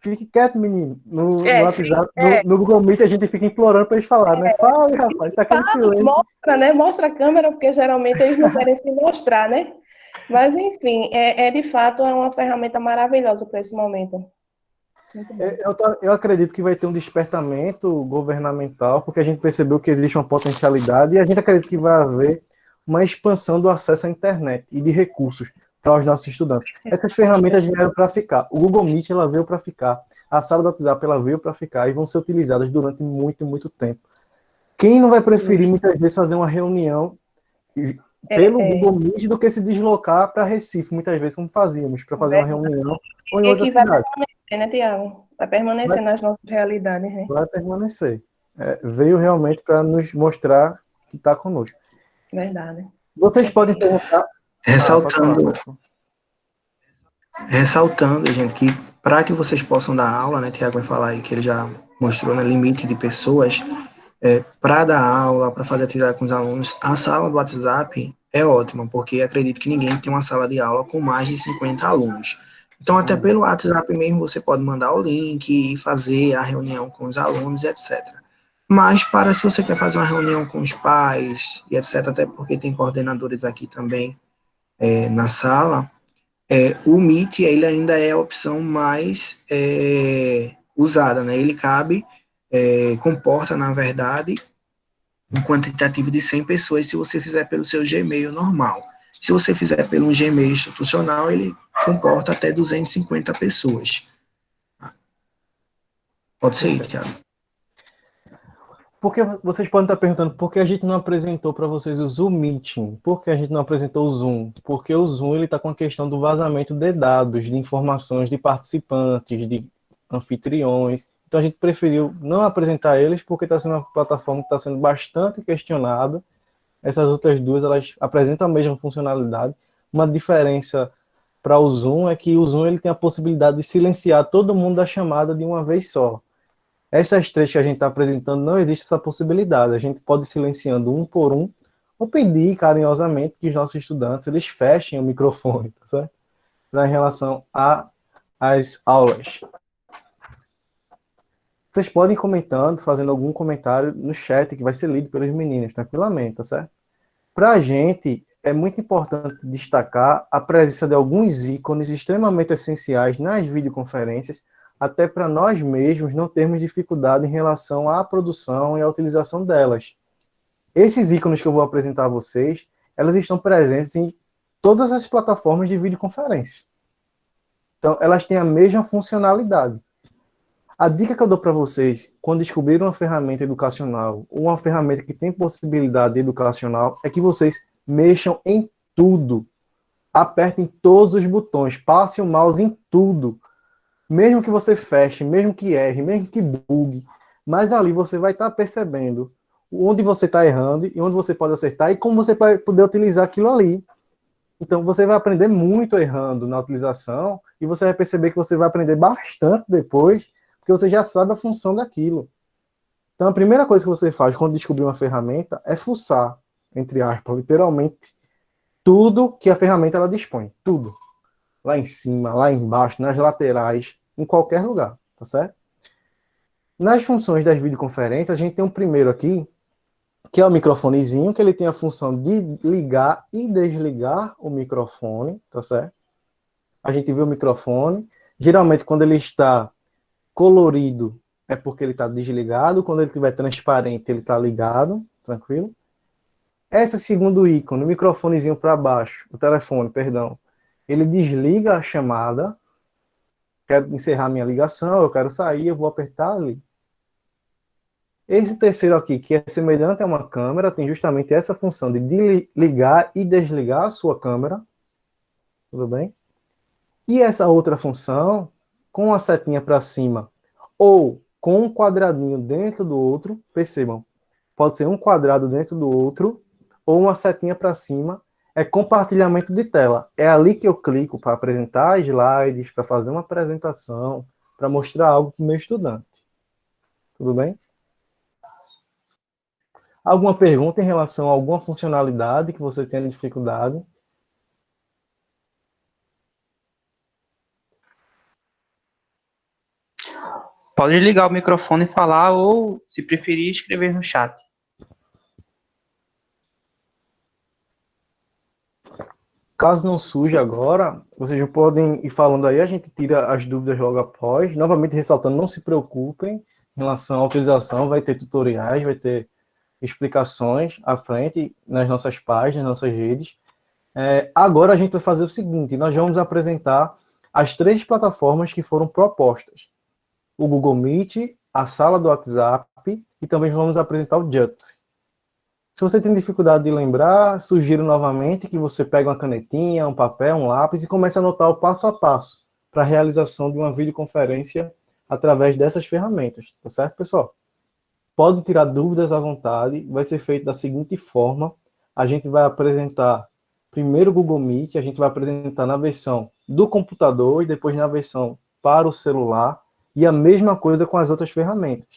Speaker 1: fique quieto, menino. No WhatsApp, no Google Meet a gente fica implorando para eles falarem, né? Fala, rapaz, tá aquele silêncio.
Speaker 8: Mostra, né? Mostra a câmera, porque geralmente eles não querem se mostrar, né? Mas, enfim, de fato é uma ferramenta maravilhosa para esse momento. Muito bom.
Speaker 1: Eu acredito que vai ter um despertamento governamental, porque a gente percebeu que existe uma potencialidade, e a gente acredita que vai haver uma expansão do acesso à internet e de recursos para os nossos estudantes. Essas ferramentas vieram para ficar. O Google Meet ela veio para ficar. A sala do WhatsApp ela veio para ficar e vão ser utilizadas durante muito, muito tempo. Quem não vai preferir muitas vezes fazer uma reunião pelo Google Meet do que se deslocar para Recife, muitas vezes, como fazíamos, para fazer uma reunião ou em outra cidade.
Speaker 8: Vai permanecer, né, Tiago? Vai permanecer nas nossas realidades, né?
Speaker 1: Vai permanecer. Veio realmente para nos mostrar que está conosco.
Speaker 8: Verdade.
Speaker 1: Vocês podem perguntar...
Speaker 3: Ressaltando, gente, que para que vocês possam dar aula, né, Tiago vai falar aí que ele já mostrou, né, limite de pessoas, para dar aula, para fazer atividade com os alunos, a sala do WhatsApp é ótima, porque acredito que ninguém tem uma sala de aula com mais de 50 alunos. Então, até pelo WhatsApp mesmo, você pode mandar o link e fazer a reunião com os alunos, etc. Mas, se você quer fazer uma reunião com os pais, e etc., até porque tem coordenadores aqui também na sala, o Meet, ele ainda é a opção mais usada, né? Ele comporta, na verdade, um quantitativo de 100 pessoas se você fizer pelo seu Gmail normal. Se você fizer pelo um Gmail institucional, ele comporta até 250 pessoas. Pode ser, Thiago.
Speaker 1: Porque vocês podem estar perguntando por que a gente não apresentou para vocês o Zoom Meeting? Por que a gente não apresentou o Zoom? Porque o Zoom está com a questão do vazamento de dados, de informações de participantes, de anfitriões. Então a gente preferiu não apresentar eles porque está sendo uma plataforma que está sendo bastante questionada. Essas outras duas, elas apresentam a mesma funcionalidade. Uma diferença para o Zoom é que o Zoom ele tem a possibilidade de silenciar todo mundo da chamada de uma vez só. Essas três que a gente está apresentando, não existe essa possibilidade. A gente pode ir silenciando um por um, ou pedir carinhosamente que os nossos estudantes eles fechem o microfone, tá certo? Em relação às aulas. Vocês podem ir comentando, fazendo algum comentário no chat, que vai ser lido pelos meninos, tranquilamente, tá certo? Para a gente, é muito importante destacar a presença de alguns ícones extremamente essenciais nas videoconferências, até para nós mesmos não termos dificuldade em relação à produção e à utilização delas. Esses ícones que eu vou apresentar a vocês, elas estão presentes em todas as plataformas de videoconferência. Então, elas têm a mesma funcionalidade. A dica que eu dou para vocês, quando descobrirem uma ferramenta educacional, ou uma ferramenta que tem possibilidade educacional, é que vocês mexam em tudo. Apertem todos os botões, passem o mouse em tudo. Mesmo que você feche, mesmo que erre, mesmo que bugue, mas ali você vai estar percebendo onde você está errando e onde você pode acertar e como você vai poder utilizar aquilo ali. Então, você vai aprender muito errando na utilização e você vai perceber que você vai aprender bastante depois, porque você já sabe a função daquilo. Então, a primeira coisa que você faz quando descobrir uma ferramenta é fuçar, entre aspas, literalmente, tudo que a ferramenta ela dispõe. Tudo. Lá em cima, lá embaixo, nas laterais, em qualquer lugar, tá certo? Nas funções das videoconferências, a gente tem um primeiro aqui, que é o microfonezinho, que ele tem a função de ligar e desligar o microfone, tá certo? A gente vê o microfone, geralmente quando ele está colorido é porque ele está desligado, quando ele estiver transparente ele está ligado, tranquilo? Esse segundo ícone, o microfonezinho para baixo, o telefone, perdão, ele desliga a chamada, quero encerrar minha ligação, eu quero sair, eu vou apertar ali. Esse terceiro aqui, que é semelhante a uma câmera, tem justamente essa função de ligar e desligar a sua câmera, tudo bem? E essa outra função, com a setinha para cima, ou com um quadradinho dentro do outro, percebam, pode ser um quadrado dentro do outro, ou uma setinha para cima, é compartilhamento de tela. É ali que eu clico para apresentar slides, para fazer uma apresentação, para mostrar algo para o meu estudante. Tudo bem? Alguma pergunta em relação a alguma funcionalidade que você tenha dificuldade?
Speaker 4: Pode ligar o microfone e falar, ou, se preferir, escrever no chat.
Speaker 1: Caso não surja agora, vocês já podem ir falando aí, a gente tira as dúvidas logo após. Novamente ressaltando, não se preocupem em relação à utilização, vai ter tutoriais, vai ter explicações à frente nas nossas páginas, nas nossas redes. Agora a gente vai fazer o seguinte, nós vamos apresentar as 3 plataformas que foram propostas. O Google Meet, a sala do WhatsApp e também vamos apresentar o Jitsi. Se você tem dificuldade de lembrar, sugiro novamente que você pegue uma canetinha, um papel, um lápis e comece a anotar o passo a passo para a realização de uma videoconferência através dessas ferramentas, tá certo, pessoal? Pode tirar dúvidas à vontade, vai ser feito da seguinte forma: a gente vai apresentar primeiro o Google Meet, a gente vai apresentar na versão do computador e depois na versão para o celular, e a mesma coisa com as outras ferramentas.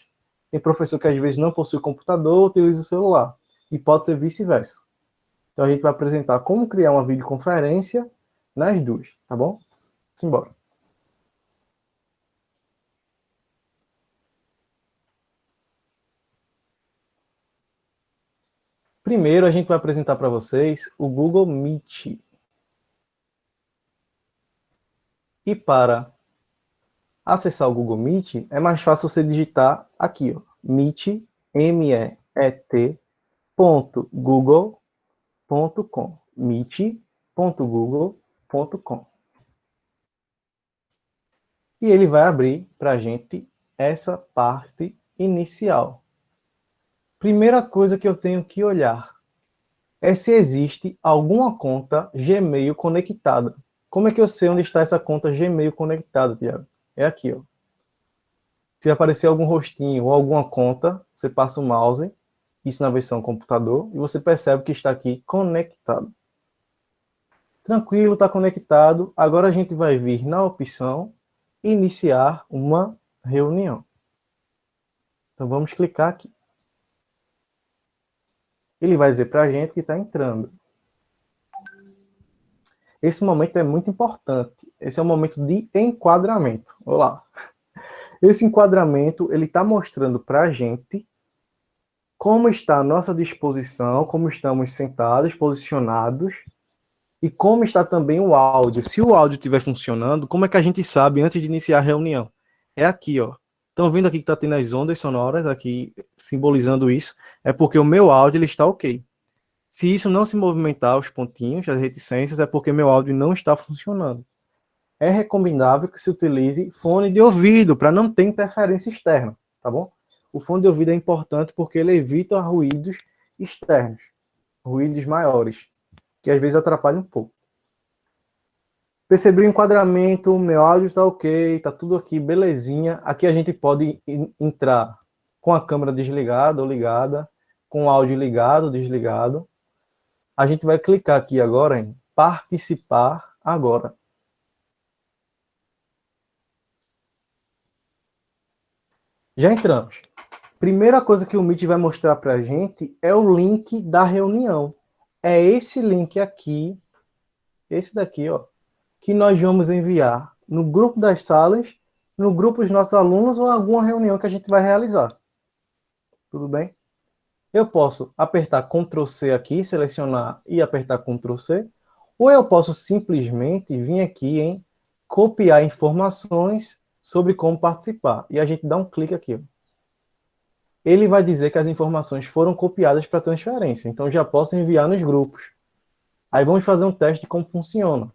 Speaker 1: Tem professor que às vezes não possui computador, utiliza o celular, e pode ser vice-versa. Então a gente vai apresentar como criar uma videoconferência nas duas, tá bom? Simbora. Primeiro, a gente vai apresentar para vocês o Google Meet. E para acessar o Google Meet, é mais fácil você digitar aqui, ó, meet, meet.google.com, meet.google.com. E ele vai abrir para a gente essa parte inicial. Primeira coisa que eu tenho que olhar é se existe alguma conta Gmail conectada. Como é que eu sei onde está essa conta Gmail conectada, Tiago? É aqui, ó. Se aparecer algum rostinho ou alguma conta, você passa o mouse, isso na versão computador, e você percebe que está aqui conectado. Tranquilo, está conectado. Agora a gente vai vir na opção iniciar uma reunião. Então vamos clicar aqui. Ele vai dizer para a gente que está entrando. Esse momento é muito importante. Esse é o momento de enquadramento. Olá. Esse enquadramento, ele está mostrando para a gente como está a nossa disposição, como estamos sentados, posicionados, e como está também o áudio. Se o áudio estiver funcionando, como é que a gente sabe antes de iniciar a reunião? É aqui, ó. Estão vendo aqui que está tendo as ondas sonoras, aqui simbolizando isso, é porque o meu áudio ele está ok. Se isso não se movimentar, os pontinhos, as reticências, é porque meu áudio não está funcionando. É recomendável que se utilize fone de ouvido, para não ter interferência externa, tá bom? O fone de ouvido é importante porque ele evita ruídos externos, ruídos maiores, que às vezes atrapalham um pouco. Percebi o enquadramento, meu áudio está ok, está tudo aqui, belezinha. Aqui a gente pode entrar com a câmera desligada ou ligada, com o áudio ligado ou desligado. A gente vai clicar aqui agora em participar agora. Já entramos. Primeira coisa que o Meet vai mostrar para a gente é o link da reunião. É esse link aqui, esse daqui, ó, que nós vamos enviar no grupo das salas, no grupo dos nossos alunos ou alguma reunião que a gente vai realizar. Tudo bem? Eu posso apertar Ctrl C aqui, selecionar e apertar Ctrl C, ou eu posso simplesmente vir aqui em copiar informações sobre como participar. E a gente dá um clique aqui, ó. Ele vai dizer que as informações foram copiadas para transferência. Então, já posso enviar nos grupos. Aí vamos fazer um teste de como funciona.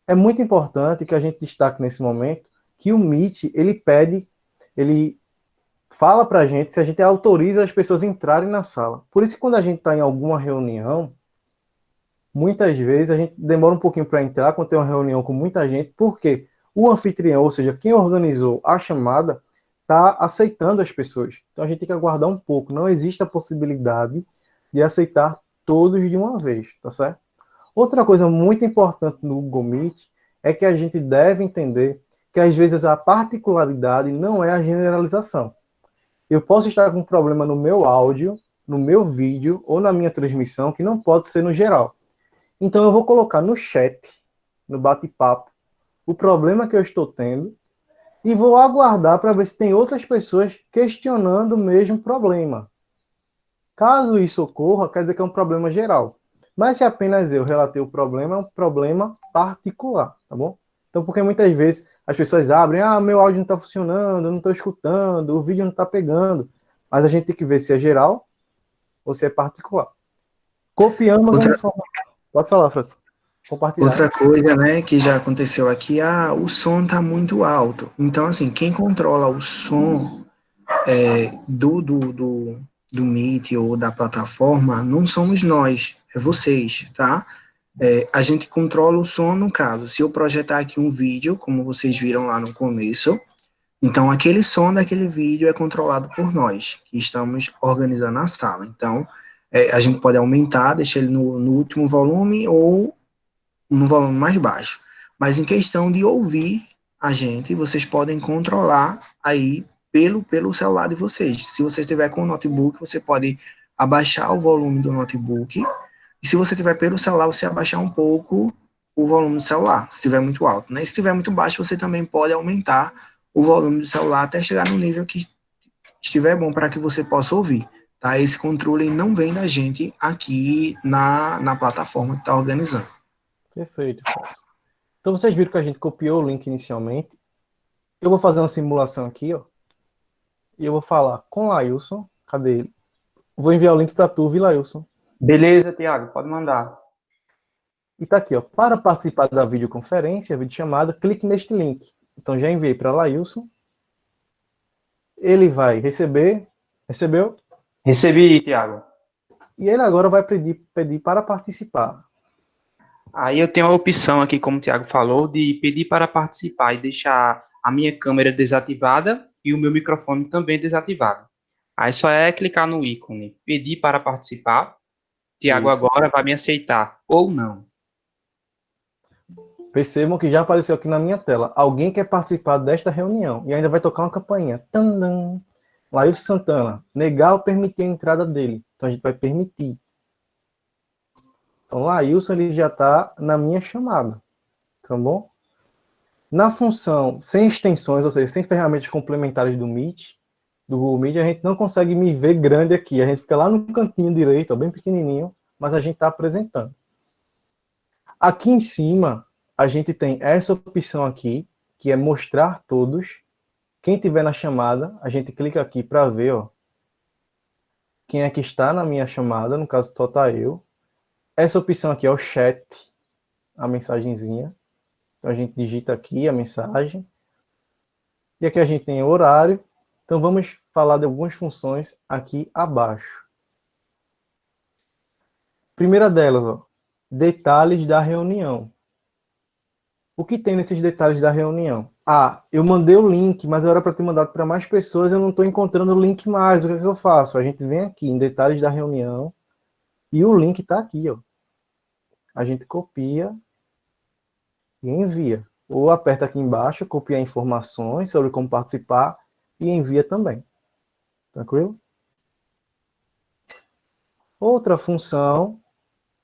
Speaker 1: É muito importante que a gente destaque nesse momento que o Meet, ele fala para a gente se a gente autoriza as pessoas a entrarem na sala. Por isso que quando a gente está em alguma reunião, muitas vezes a gente demora um pouquinho para entrar quando tem uma reunião com muita gente, porque o anfitrião, ou seja, quem organizou a chamada, está aceitando as pessoas. Então a gente tem que aguardar um pouco. Não existe a possibilidade de aceitar todos de uma vez, tá certo? Outra coisa muito importante no Google Meet é que a gente deve entender que às vezes a particularidade não é a generalização. Eu posso estar com um problema no meu áudio, no meu vídeo ou na minha transmissão que não pode ser no geral. Então eu vou colocar no chat, no bate-papo, o problema que eu estou tendo e vou aguardar para ver se tem outras pessoas questionando o mesmo problema. Caso isso ocorra, quer dizer que é um problema geral. Mas se apenas eu relatei o problema, é um problema particular, tá bom? Então, porque muitas vezes as pessoas abrem, meu áudio não está funcionando, eu não estou escutando, o vídeo não está pegando. Mas a gente tem que ver se é geral ou se é particular. Copiamos a informação. Pode falar, Francisco. Compartilhar.
Speaker 3: Outra coisa, né, que já aconteceu aqui, o som está muito alto. Então, assim, quem controla o som do Meet ou da plataforma não somos nós, é vocês, tá? A gente controla o som no caso. Se eu projetar aqui um vídeo, como vocês viram lá no começo, então aquele som daquele vídeo é controlado por nós, que estamos organizando a sala. Então, a gente pode aumentar, deixar ele no último volume ou no volume mais baixo. Mas em questão de ouvir a gente, vocês podem controlar aí pelo celular de vocês. Se você estiver com o notebook, você pode abaixar o volume do notebook. E se você estiver pelo celular, você abaixar um pouco o volume do celular, se estiver muito alto, né? Se estiver muito baixo, você também pode aumentar o volume do celular até chegar no nível que estiver bom para que você possa ouvir. Tá? Esse controle não vem da gente aqui na plataforma que está organizando.
Speaker 1: Perfeito. Então, vocês viram que a gente copiou o link inicialmente. Eu vou fazer uma simulação aqui, ó. E eu vou falar com o Lailson. Cadê ele? Vou enviar o link para tu, viu, Lailson?
Speaker 4: Beleza, Tiago, pode mandar.
Speaker 1: E tá aqui, ó. Para participar da videoconferência, videochamada, clique neste link. Então, já enviei para Lailson. Ele vai receber. Recebeu?
Speaker 4: Recebi, Tiago.
Speaker 1: E ele agora vai pedir para participar.
Speaker 4: Aí eu tenho a opção aqui, como o Tiago falou, de pedir para participar e deixar a minha câmera desativada e o meu microfone também desativado. Aí só é clicar no ícone, pedir para participar. Tiago agora vai me aceitar ou não.
Speaker 1: Percebam que já apareceu aqui na minha tela. Alguém quer participar desta reunião. E ainda vai tocar uma campainha. Tandam. Lailson Santana. Negar ou permitir a entrada dele. Então a gente vai permitir. Então, Lailson, ele já está na minha chamada. Tá bom? Na função sem extensões, ou seja, sem ferramentas complementares do Meet, do Google Meet, a gente não consegue me ver grande aqui. A gente fica lá no cantinho direito, ó, bem pequenininho, mas a gente está apresentando. Aqui em cima, a gente tem essa opção aqui, que é mostrar todos. Quem tiver na chamada, a gente clica aqui para ver, ó, quem é que está na minha chamada, no caso só está eu. Essa opção aqui é o chat, a mensagenzinha. Então a gente digita aqui a mensagem. E aqui a gente tem o horário. Então vamos falar de algumas funções aqui abaixo. Primeira delas, ó, detalhes da reunião. O que tem nesses detalhes da reunião? Ah, eu mandei o link, mas era para ter mandado para mais pessoas, eu não estou encontrando o link mais. O que é que eu faço? A gente vem aqui em detalhes da reunião e o link está aqui, ó. A gente copia e envia. Ou aperta aqui embaixo, copia informações sobre como participar e envia também. Tranquilo? Outra função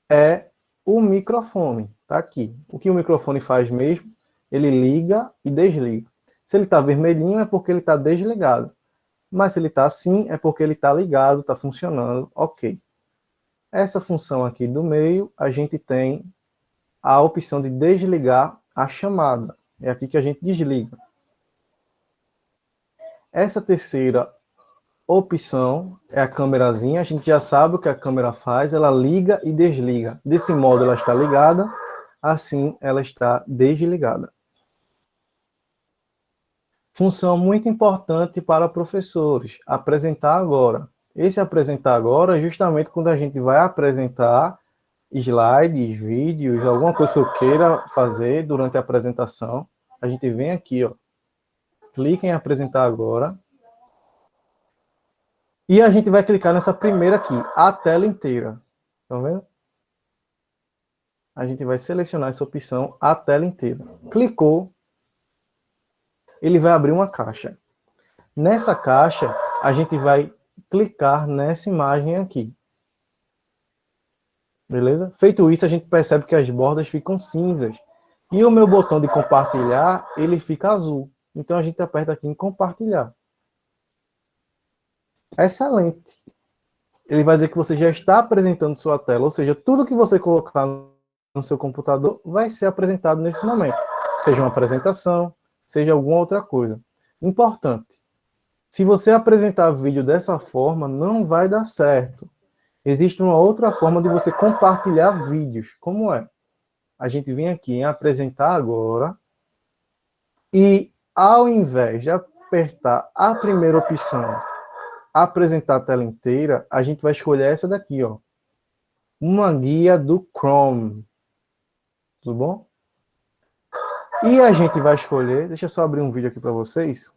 Speaker 1: é o microfone. Tá aqui. O que o microfone faz mesmo? Ele liga e desliga. Se ele está vermelhinho é porque ele está desligado. Mas se ele está assim é porque ele está ligado, está funcionando. Ok. Essa função aqui do meio, a gente tem a opção de desligar a chamada. É aqui que a gente desliga. Essa terceira opção é a câmerazinha. A gente já sabe o que a câmera faz. Ela liga e desliga. Desse modo ela está ligada, assim ela está desligada. Função muito importante para professores. Apresentar agora. Esse apresentar agora é justamente quando a gente vai apresentar slides, vídeos, alguma coisa que eu queira fazer durante a apresentação. A gente vem aqui, ó, clica em apresentar agora. E a gente vai clicar nessa primeira aqui, a tela inteira. Estão vendo? A gente vai selecionar essa opção, a tela inteira. Clicou, ele vai abrir uma caixa. Nessa caixa, a gente vai clicar nessa imagem aqui. Beleza? Feito isso, a gente percebe que as bordas ficam cinzas. E o meu botão de compartilhar, ele fica azul. Então, a gente aperta aqui em compartilhar. Excelente. Ele vai dizer que você já está apresentando sua tela. Ou seja, tudo que você colocar no seu computador vai ser apresentado nesse momento. Seja uma apresentação, seja alguma outra coisa. Importante. Se você apresentar vídeo dessa forma, não vai dar certo. Existe uma outra forma de você compartilhar vídeos. Como é? A gente vem aqui em apresentar agora e ao invés de apertar a primeira opção, apresentar a tela inteira, a gente vai escolher essa daqui, ó. Uma guia do Chrome. Tudo bom? E a gente vai escolher, deixa eu só abrir um vídeo aqui para vocês.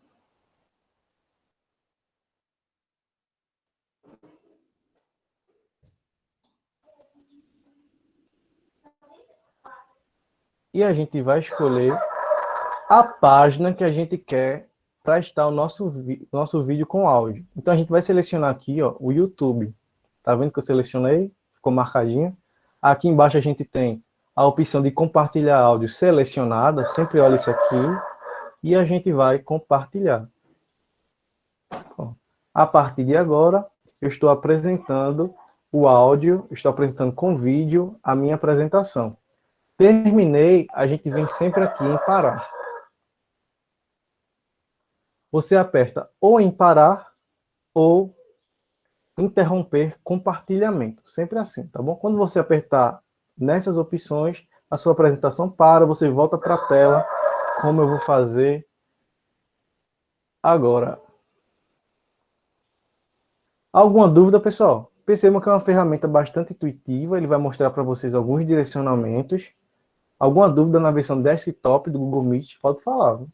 Speaker 1: E a gente vai escolher a página que a gente quer para estar o nosso vídeo com áudio. Então a gente vai selecionar aqui, ó, o YouTube. Tá vendo que eu selecionei? Ficou marcadinho. Aqui embaixo a gente tem a opção de compartilhar áudio selecionada. Sempre olha isso aqui. E a gente vai compartilhar. Bom, a partir de agora, eu estou apresentando o áudio, estou apresentando com vídeo a minha apresentação. Terminei, a gente vem sempre aqui em parar. Você aperta ou em parar ou interromper compartilhamento. Sempre assim, tá bom? Quando você apertar nessas opções, a sua apresentação para, você volta para a tela, como eu vou fazer agora. Alguma dúvida, pessoal? Percebam que é uma ferramenta bastante intuitiva, ele vai mostrar para vocês alguns direcionamentos. Alguma dúvida na versão desktop do Google Meet? Pode falar. Viu?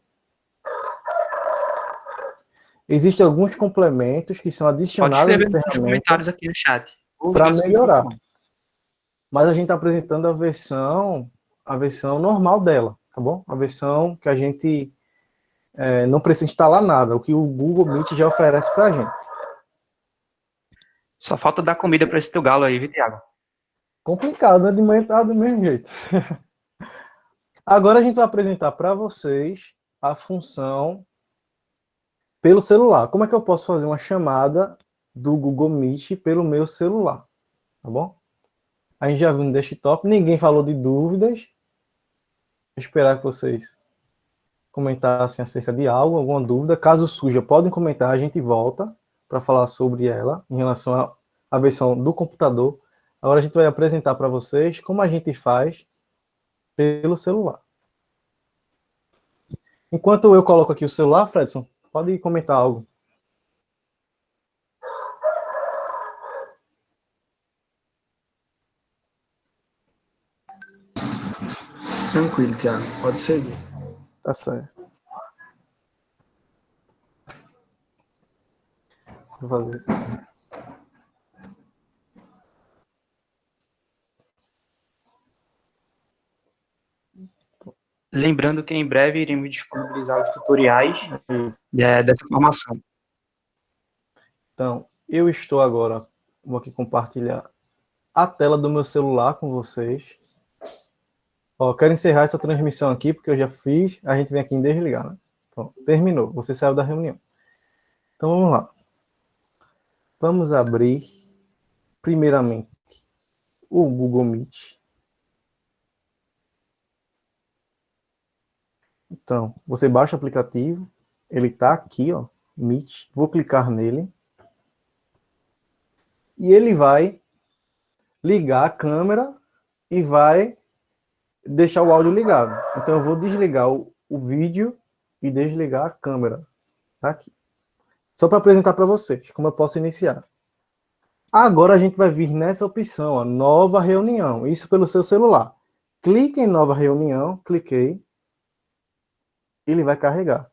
Speaker 1: Existem alguns complementos que são adicionados
Speaker 4: Pode escrever nos comentários aqui no chat.
Speaker 1: Para melhorar. Mas a gente está apresentando a versão normal dela, tá bom? A versão que a gente não precisa instalar nada, o que o Google Meet já oferece para a gente.
Speaker 4: Só falta dar comida para esse teu galo aí, viu, Thiago?
Speaker 1: Complicado, né? De manhã tá do mesmo jeito. Agora a gente vai apresentar para vocês a função pelo celular. Como é que eu posso fazer uma chamada do Google Meet pelo meu celular? Tá bom? A gente já viu no desktop, ninguém falou de dúvidas. Vou esperar que vocês comentassem acerca de algo, alguma dúvida. Caso surja, podem comentar, a gente volta para falar sobre ela em relação à versão do computador. Agora a gente vai apresentar para vocês como a gente faz pelo celular. Enquanto eu coloco aqui o celular, Fredson, pode comentar algo.
Speaker 3: Tranquilo, Thiago. Pode seguir.
Speaker 1: Tá certo. Vou fazer.
Speaker 4: Lembrando que em breve iremos disponibilizar os tutoriais dessa formação.
Speaker 1: Então, eu estou agora, vou aqui compartilhar a tela do meu celular com vocês. Ó, quero encerrar essa transmissão aqui, porque eu já fiz, a gente vem aqui em desligar, né? Pronto, terminou, você saiu da reunião. Então, vamos lá. Vamos abrir, primeiramente, o Google Meet. Então, você baixa o aplicativo, ele está aqui, ó, Meet, vou clicar nele. E ele vai ligar a câmera e vai deixar o áudio ligado. Então, eu vou desligar o vídeo e desligar a câmera. Tá aqui. Só para apresentar para vocês como eu posso iniciar. Agora a gente vai vir nessa opção, ó, nova reunião. Isso pelo seu celular. Clique em nova reunião, cliquei. Ele vai carregar.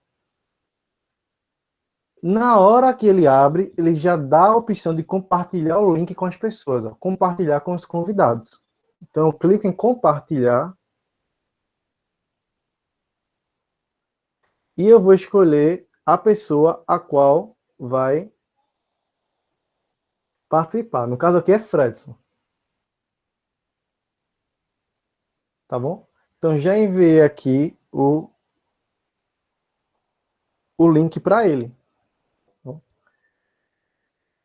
Speaker 1: Na hora que ele abre, ele já dá a opção de compartilhar o link com as pessoas. Ó, compartilhar com os convidados. Então, eu clico em compartilhar. E eu vou escolher a pessoa a qual vai participar. No caso aqui é Fredson. Tá bom? Então, já enviei aqui o link para ele.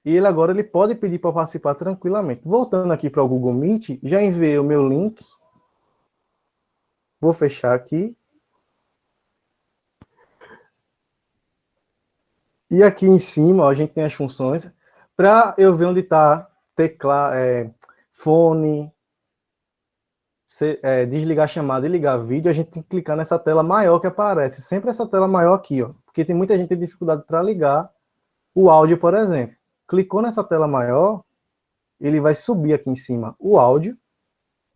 Speaker 1: E ele agora ele pode pedir para participar tranquilamente. Voltando aqui para o Google Meet, já enviei o meu link. Vou fechar aqui. E aqui em cima, ó, a gente tem as funções. Para eu ver onde está teclado, fone, desligar a chamada e ligar vídeo, a gente tem que clicar nessa tela maior que aparece. Sempre essa tela maior aqui, ó, porque tem muita gente que tem dificuldade para ligar o áudio, por exemplo. Clicou nessa tela maior, ele vai subir aqui em cima o áudio,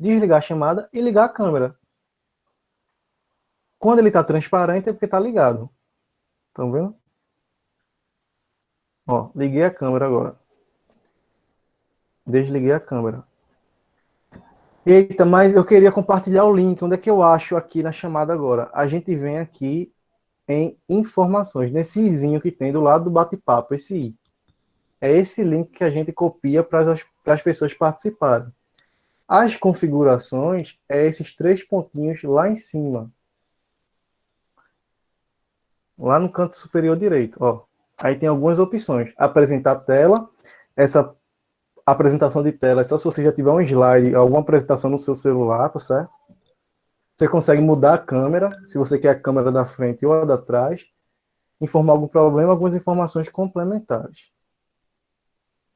Speaker 1: desligar a chamada e ligar a câmera. Quando ele está transparente é porque está ligado. Estão vendo? Ó, liguei a câmera agora. Desliguei a câmera. Eita, mas eu queria compartilhar o link. Onde é que eu acho aqui na chamada agora? A gente vem aqui em informações, nesse izinho que tem do lado do bate-papo, esse i. É esse link que a gente copia para as pessoas participarem. As configurações é esses 3 pontinhos lá em cima. Lá no canto superior direito, ó. Aí tem algumas opções. Apresentar tela. Essa apresentação de tela é só se você já tiver um slide, alguma apresentação no seu celular, tá certo? Você consegue mudar a câmera, se você quer a câmera da frente ou a da trás. Informar algum problema, algumas informações complementares.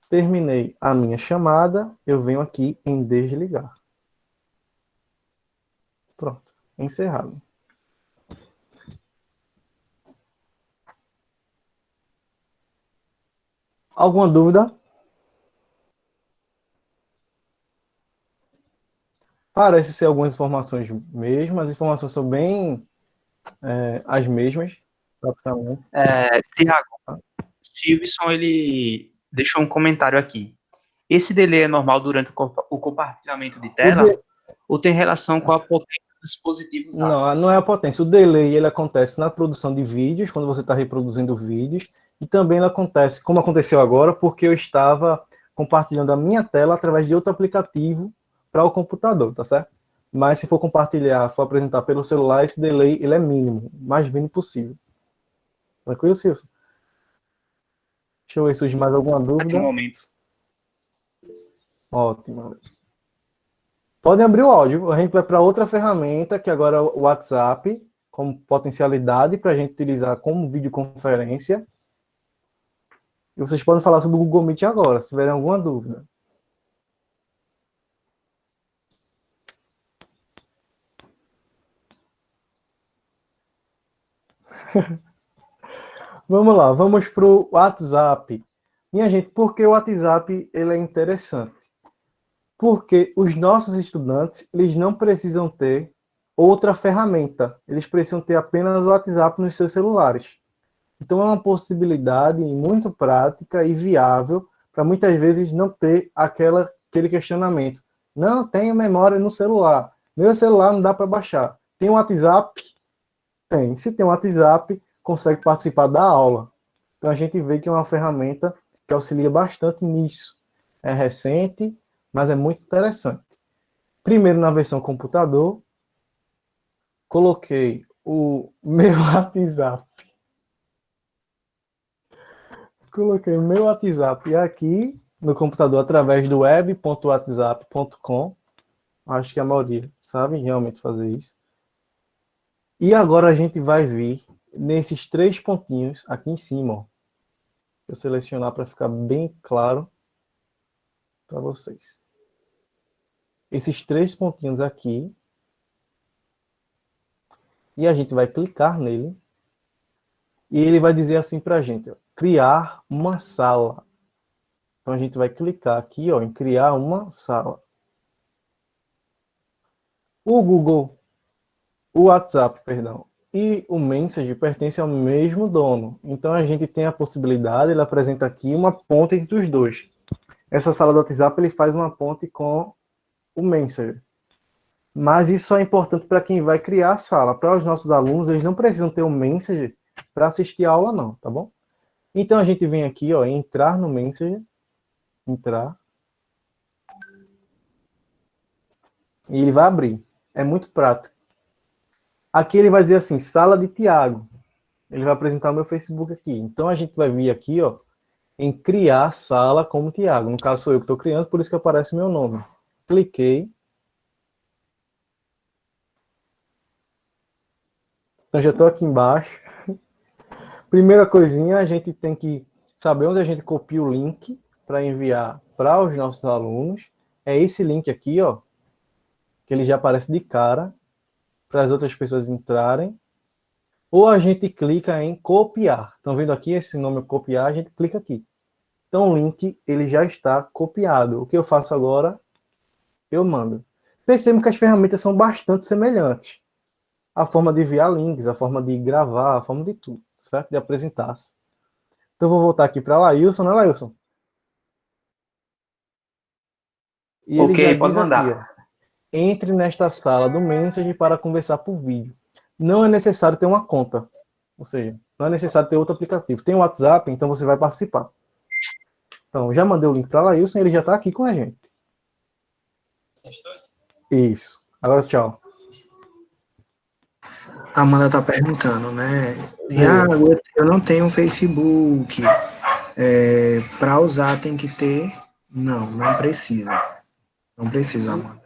Speaker 1: Terminei a minha chamada, eu venho aqui em desligar. Pronto, encerrado. Alguma dúvida? Parece ser algumas informações mesmo, as informações são bem as mesmas, praticamente.
Speaker 4: Tiago, Silvison, ele deixou um comentário aqui. Esse delay é normal durante o compartilhamento de tela? Ou tem relação com a potência do dispositivo usado?
Speaker 1: Não, não é a potência. O delay ele acontece na produção de vídeos, quando você está reproduzindo vídeos, e também ele acontece, como aconteceu agora, porque eu estava compartilhando a minha tela através de outro aplicativo para o computador, tá certo? Mas se for compartilhar, for apresentar pelo celular, esse delay ele é mínimo, o mais mínimo possível. Tranquilo, Silvio? Deixa eu ver se surge mais alguma dúvida. Ótimo. Podem abrir o áudio. A gente vai para outra ferramenta, que agora é o WhatsApp, como potencialidade para a gente utilizar como videoconferência. E vocês podem falar sobre o Google Meet agora, se tiverem alguma dúvida. Vamos lá, vamos para o WhatsApp. Minha gente, por que o WhatsApp ele é interessante? Porque os nossos estudantes, eles não precisam ter outra ferramenta. Eles precisam ter apenas o WhatsApp nos seus celulares. Então, é uma possibilidade muito prática e viável para muitas vezes não ter aquele questionamento. Não tenho memória no celular. Meu celular não dá para baixar. Tem o WhatsApp? Tem. Se tem o WhatsApp, consegue participar da aula. Então, a gente vê que é uma ferramenta que auxilia bastante nisso. É recente, mas é muito interessante. Primeiro, na versão computador, coloquei o meu WhatsApp. Coloquei o meu WhatsApp aqui no computador através do web.whatsapp.com. Acho que a maioria sabe realmente fazer isso. E agora a gente vai vir nesses 3 pontinhos aqui em cima. Ó. Vou selecionar para ficar bem claro para vocês. Esses 3 pontinhos aqui. E a gente vai clicar nele. E ele vai dizer assim para a gente, ó, criar uma sala. Então a gente vai clicar aqui, ó, em criar uma sala. O Google, o WhatsApp, perdão, e o Messenger pertencem ao mesmo dono. Então a gente tem a possibilidade, ele apresenta aqui uma ponte entre os dois. Essa sala do WhatsApp ele faz uma ponte com o Messenger. Mas isso é importante para quem vai criar a sala. Para os nossos alunos, eles não precisam ter o Messenger para assistir a aula não, tá bom? Então a gente vem aqui, ó, entrar no Messenger, entrar, e ele vai abrir. É muito prático. Aqui ele vai dizer assim, sala de Tiago. Ele vai apresentar o meu Facebook aqui. Então a gente vai vir aqui, ó, em criar sala como Tiago. No caso sou eu que estou criando, por isso que aparece meu nome. Cliquei. Então já estou aqui embaixo. Primeira coisinha, a gente tem que saber onde a gente copia o link para enviar para os nossos alunos. É esse link aqui, ó, que ele já aparece de cara para as outras pessoas entrarem. Ou a gente clica em copiar. Estão vendo aqui esse nome copiar? A gente clica aqui. Então, o link ele já está copiado. O que eu faço agora? Eu mando. Percebo que as ferramentas são bastante semelhantes. A forma de enviar links, a forma de gravar, a forma de tudo, certo? De apresentar-se. Então, eu vou voltar aqui para Lailson, né, Lailson? E ele já
Speaker 4: pode
Speaker 1: diz
Speaker 4: mandar.
Speaker 1: aqui, ó, entre nesta sala do Message para conversar por vídeo. Não é necessário ter uma conta. Ou seja, não é necessário ter outro aplicativo. Tem o WhatsApp, então você vai participar. Então, já mandei o link para Lailson, ele já está aqui com a gente. Isso. Agora, tchau.
Speaker 3: A Amanda está perguntando, né? Iago, eu não tenho Facebook. Para usar tem que ter? Não precisa. Não precisa, Amanda.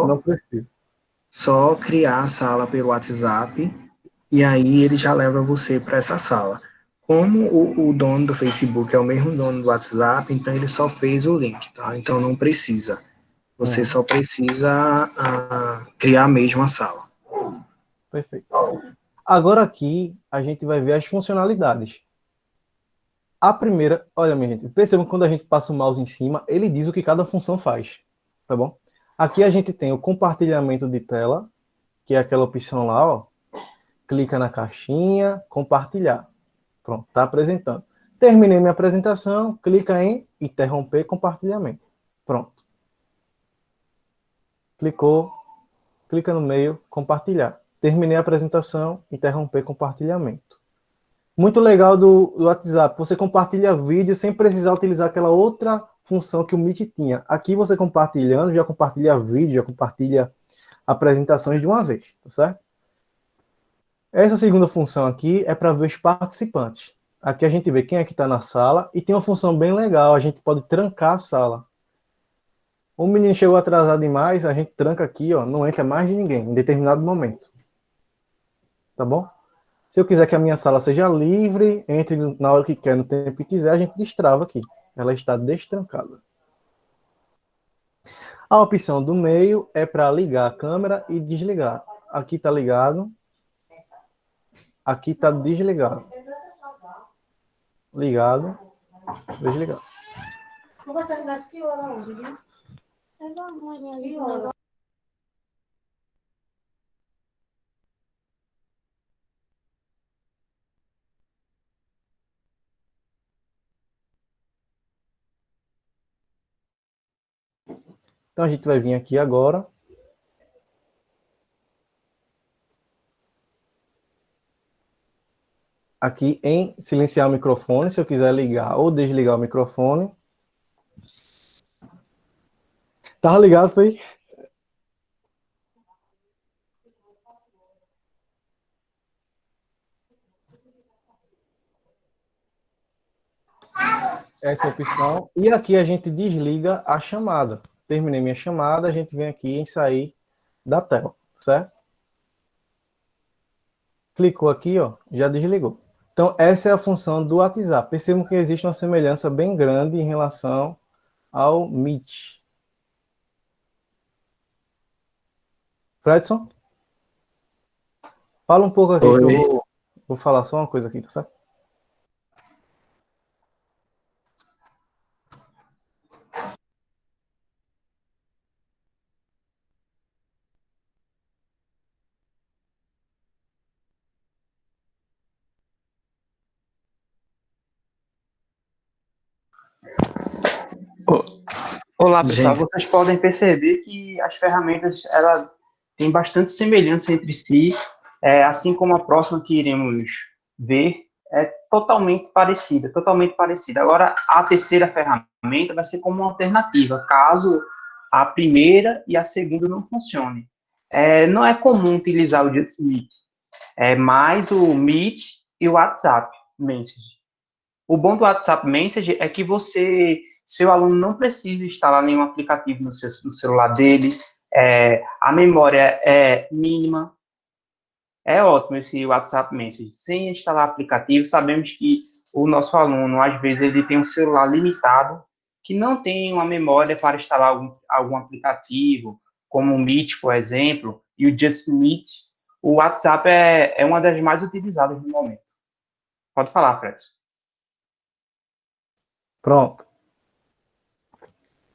Speaker 1: Não precisa.
Speaker 3: Só criar a sala pelo WhatsApp e aí ele já leva você para essa sala. Como o dono do Facebook é o mesmo dono do WhatsApp, então ele só fez o link, tá? Então não precisa. Você só precisa criar mesmo a sala.
Speaker 1: Perfeito. Agora aqui a gente vai ver as funcionalidades. A primeira, olha minha gente, percebam que quando a gente passa o mouse em cima, ele diz o que cada função faz, tá bom? Aqui a gente tem o compartilhamento de tela, que é aquela opção lá, ó. Clica na caixinha, compartilhar. Pronto, tá apresentando. Terminei minha apresentação, clica em interromper compartilhamento. Pronto. Clicou, clica no meio, compartilhar. Terminei a apresentação, interromper compartilhamento. Muito legal do WhatsApp, você compartilha vídeo sem precisar utilizar aquela outra função que o Meet tinha. Aqui você compartilhando, já compartilha vídeo, já compartilha apresentações de uma vez, tá certo? Essa segunda função aqui é para ver os participantes. Aqui a gente vê quem é que está na sala e tem uma função bem legal, a gente pode trancar a sala. O menino chegou atrasado demais, a gente tranca aqui, ó, não entra mais de ninguém em determinado momento. Tá bom? Se eu quiser que a minha sala seja livre, entre na hora que quer, no tempo que quiser, a gente destrava aqui. Ela está destrancada. A opção do meio é para ligar a câmera e desligar. Aqui está ligado. Aqui está desligado. Ligado. Desligado. Então a gente vai vir aqui agora. Aqui em silenciar o microfone, se eu quiser ligar ou desligar o microfone. Tá ligado, foi? Essa é a opção. E aqui a gente desliga a chamada. Terminei minha chamada, a gente vem aqui em sair da tela, certo? Clicou aqui, ó, já desligou. Então, essa é a função do WhatsApp. Percebam que existe uma semelhança bem grande em relação ao Meet. Fredson? Fala um pouco aqui, que eu vou falar só uma coisa aqui, tá certo?
Speaker 4: Olá, pessoal. Vocês podem perceber que as ferramentas ela tem bastante semelhança entre si, assim como a próxima que iremos ver é totalmente parecida, totalmente parecida. Agora, a terceira ferramenta vai ser como uma alternativa, caso a primeira e a segunda não funcionem. Não é comum utilizar o Just Meet, mais o Meet e o WhatsApp Message. O bom do WhatsApp Message é que seu aluno não precisa instalar nenhum aplicativo no celular dele, a memória é mínima. É ótimo esse WhatsApp Message. Sem instalar aplicativo, sabemos que o nosso aluno, às vezes, ele tem um celular limitado, que não tem uma memória para instalar algum aplicativo, como o Meet, por exemplo, e o Just Meet. O WhatsApp é uma das mais utilizadas no momento. Pode falar, Fred.
Speaker 1: Pronto.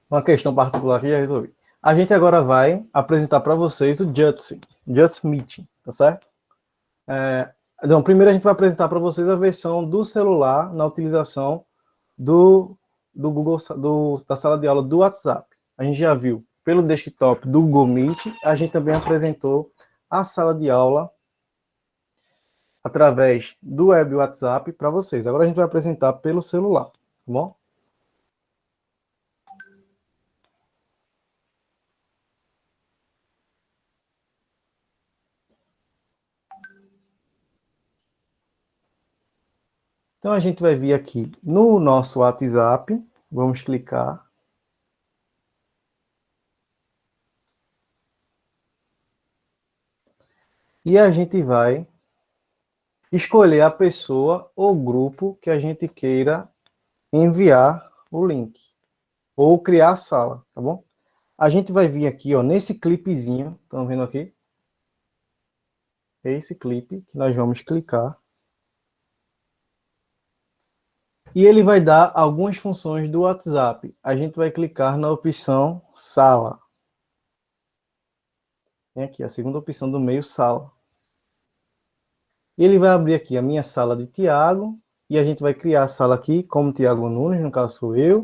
Speaker 1: uma questão particular que já resolvi. A gente agora vai apresentar para vocês o Just Meeting, tá certo? Então, primeiro a gente vai apresentar para vocês a versão do celular na utilização do Google, da sala de aula do WhatsApp. A gente já viu pelo desktop do Google Meet, a gente também apresentou a sala de aula através do web WhatsApp para vocês. Agora a gente vai apresentar pelo celular, tá bom? Então, a gente vai vir aqui no nosso WhatsApp, vamos clicar. E a gente vai escolher a pessoa ou grupo que a gente queira enviar o link, ou criar a sala, tá bom? A gente vai vir aqui, ó, nesse clipezinho, estão vendo aqui? É esse clipe que nós vamos clicar. E ele vai dar algumas funções do WhatsApp. A gente vai clicar na opção Sala. Tem aqui a segunda opção do meio, Sala. E ele vai abrir aqui a minha sala de Tiago. E a gente vai criar a sala aqui como Tiago Nunes, no caso sou eu.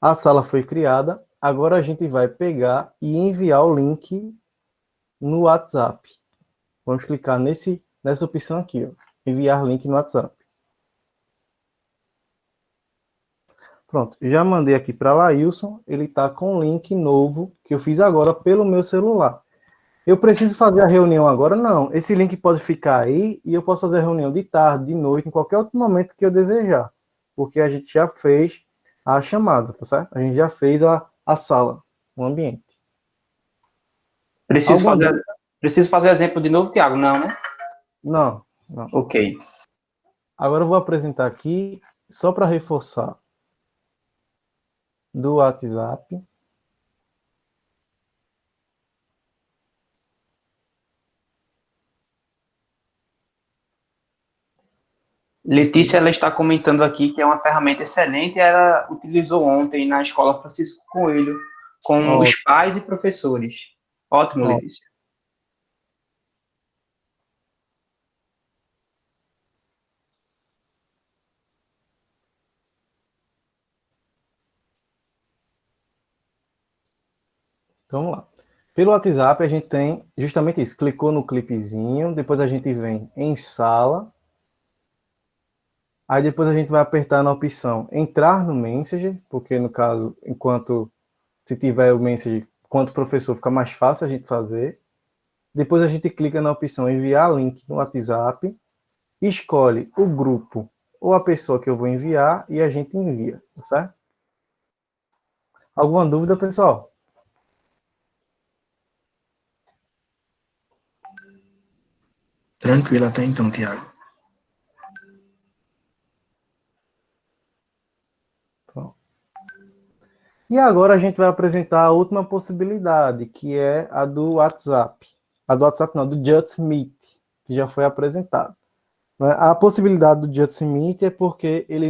Speaker 1: A sala foi criada. Agora a gente vai pegar e enviar o link no WhatsApp. Vamos clicar nessa opção aqui, ó. Enviar link no WhatsApp. Pronto, já mandei aqui para Lailson, ele está com um link novo que eu fiz agora pelo meu celular. Eu preciso fazer a reunião agora? Não, esse link pode ficar aí e eu posso fazer a reunião de tarde, de noite, em qualquer outro momento que eu desejar, porque a gente já fez a chamada, tá certo? A gente já fez a sala, o ambiente.
Speaker 4: Preciso fazer exemplo de novo, Tiago? Não, né?
Speaker 1: Não.
Speaker 4: Ok.
Speaker 1: Agora eu vou apresentar aqui, só para reforçar, do WhatsApp.
Speaker 4: Letícia, ela está comentando aqui que é uma ferramenta excelente e ela utilizou ontem na Escola Francisco Coelho com os pais e professores. Ótimo, Letícia.
Speaker 1: Então, vamos lá. Pelo WhatsApp, a gente tem justamente isso. Clicou no clipezinho, depois a gente vem em sala. Aí depois a gente vai apertar na opção entrar no Messenger, porque no caso, se tiver o Messenger, enquanto professor, fica mais fácil a gente fazer. Depois a gente clica na opção enviar link no WhatsApp, escolhe o grupo ou a pessoa que eu vou enviar e a gente envia, tá certo? Alguma dúvida, pessoal?
Speaker 3: Tranquilo até então, Tiago.
Speaker 1: E agora a gente vai apresentar a última possibilidade, que é a do WhatsApp. A do WhatsApp não, do Just Meet, que já foi apresentado. A possibilidade do Just Meet é porque ele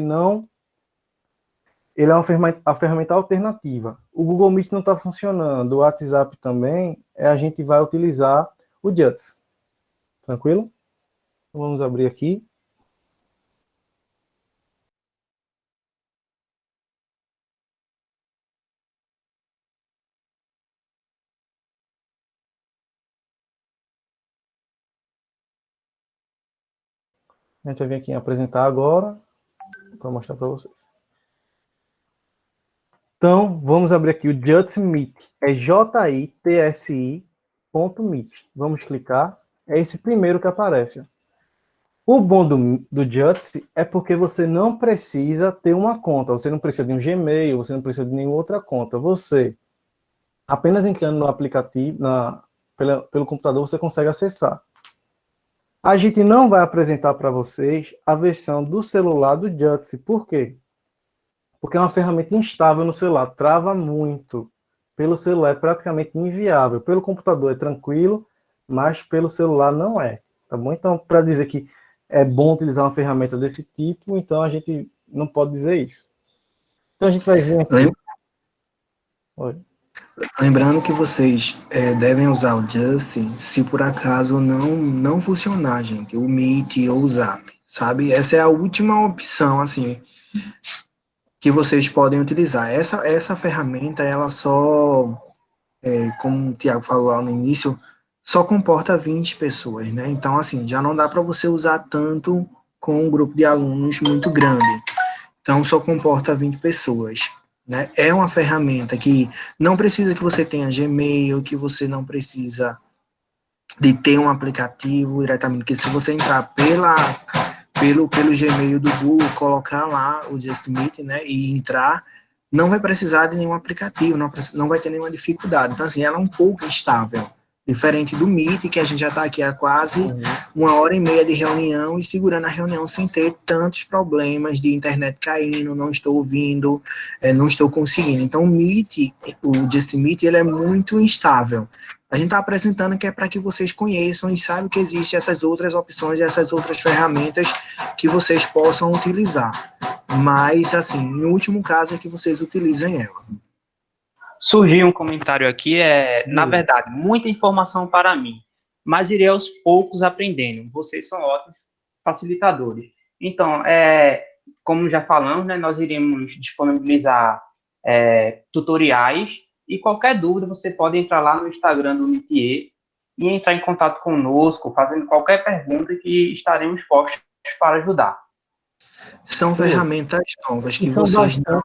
Speaker 1: é uma ferramenta alternativa. O Google Meet não está funcionando, o WhatsApp também, a gente vai utilizar o Just. Tranquilo? Então, vamos abrir aqui. A gente vai vir aqui apresentar agora, para mostrar para vocês. Então, vamos abrir aqui o Just Meet. É JITSI.meet. Vamos clicar. É esse primeiro que aparece. O bom do Just é porque você não precisa ter uma conta. Você não precisa de um Gmail, você não precisa de nenhuma outra conta. Você, apenas entrando no aplicativo, pelo computador, você consegue acessar. A gente não vai apresentar para vocês a versão do celular do Just. Por quê? Porque é uma ferramenta instável no celular, trava muito. Pelo celular é praticamente inviável. Pelo computador é tranquilo, mas pelo celular não é. Tá bom? Então, para dizer que é bom utilizar uma ferramenta desse tipo, então a gente não pode dizer isso. Então a gente vai ver aqui.
Speaker 3: Lembrando que vocês devem usar o Justin se por acaso não funcionar, gente, o Meet ou o Zap, sabe? Essa é a última opção, assim, que vocês podem utilizar. Essa ferramenta, ela só, como o Tiago falou lá no início, só comporta 20 pessoas, né? Então, assim, já não dá para você usar tanto com um grupo de alunos muito grande. Então, só comporta 20 pessoas. Né? É uma ferramenta que não precisa que você tenha Gmail, que você não precisa de ter um aplicativo diretamente, porque se você entrar pelo Gmail do Google, colocar lá o Just Meet, né, e entrar, não vai precisar de nenhum aplicativo, não vai ter nenhuma dificuldade. Então, assim, ela é um pouco instável. Diferente do Meet, que a gente já está aqui há quase 1h30 de reunião e segurando a reunião sem ter tantos problemas de internet caindo, não estou ouvindo, não estou conseguindo. Então, o Just Meet, ele é muito instável. A gente está apresentando que é para que vocês conheçam e saibam que existem essas outras opções e essas outras ferramentas que vocês possam utilizar. Mas, assim, em último caso, é que vocês utilizem ela.
Speaker 4: Surgiu um comentário aqui, na verdade, muita informação para mim, mas irei aos poucos aprendendo. Vocês são ótimos facilitadores. Então, como já falamos, né, nós iremos disponibilizar tutoriais e qualquer dúvida você pode entrar lá no Instagram do Métier e entrar em contato conosco, fazendo qualquer pergunta que estaremos postos para ajudar.
Speaker 3: São ferramentas novas que vocês não...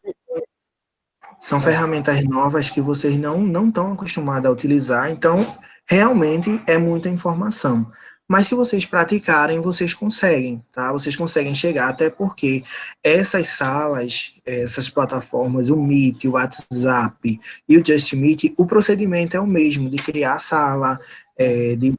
Speaker 3: São ferramentas novas que vocês não estão acostumados a utilizar, então realmente é muita informação. Mas se vocês praticarem, vocês conseguem, tá? Vocês conseguem chegar, até porque essas salas, essas plataformas, o Meet, o WhatsApp e o Just Meet, o procedimento é o mesmo, de criar a sala, de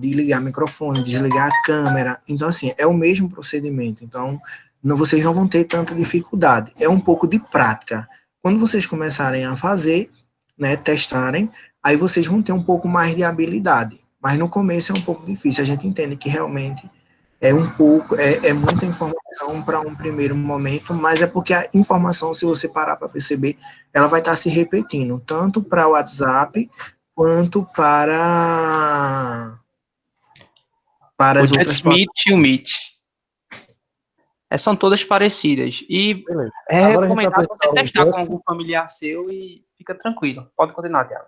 Speaker 3: ligar o microfone, desligar a câmera. Então, assim, é o mesmo procedimento. Então, vocês não vão ter tanta dificuldade. É um pouco de prática. Quando vocês começarem a fazer, né, testarem, aí vocês vão ter um pouco mais de habilidade. Mas no começo é um pouco difícil. A gente entende que realmente é muita informação para um primeiro momento, mas é porque a informação, se você parar para perceber, ela vai estar se repetindo, tanto para o WhatsApp, quanto para as outras
Speaker 4: plataformas. O Meet. São todas parecidas. E é recomendado você testar com algum familiar seu e fica tranquilo. Pode continuar, Thiago.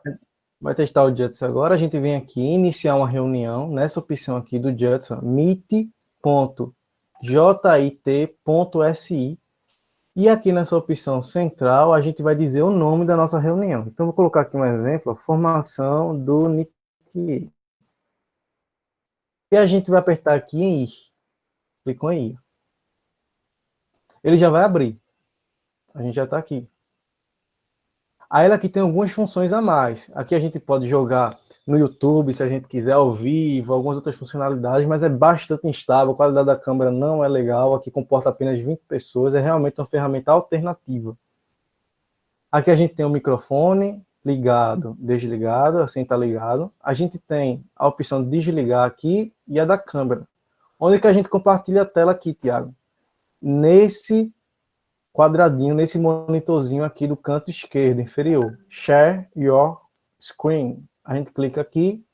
Speaker 1: Vai testar o Judson agora. A gente vem aqui iniciar uma reunião nessa opção aqui do Judson, meet.jit.si. E aqui nessa opção central, a gente vai dizer o nome da nossa reunião. Então, vou colocar aqui um exemplo, formação do Métier. E a gente vai apertar aqui em ir. Clicou em ir. Ele já vai abrir. A gente já está aqui. Aí ela aqui tem algumas funções a mais. Aqui a gente pode jogar no YouTube, se a gente quiser, ao vivo, algumas outras funcionalidades, mas é bastante instável, a qualidade da câmera não é legal, aqui comporta apenas 20 pessoas, é realmente uma ferramenta alternativa. Aqui a gente tem o microfone ligado, desligado, assim está ligado. A gente tem a opção de desligar aqui e a da câmera. Onde que a gente compartilha a tela aqui, Thiago? Nesse quadradinho, nesse monitorzinho aqui do canto esquerdo, inferior. Share your screen. A gente clica aqui,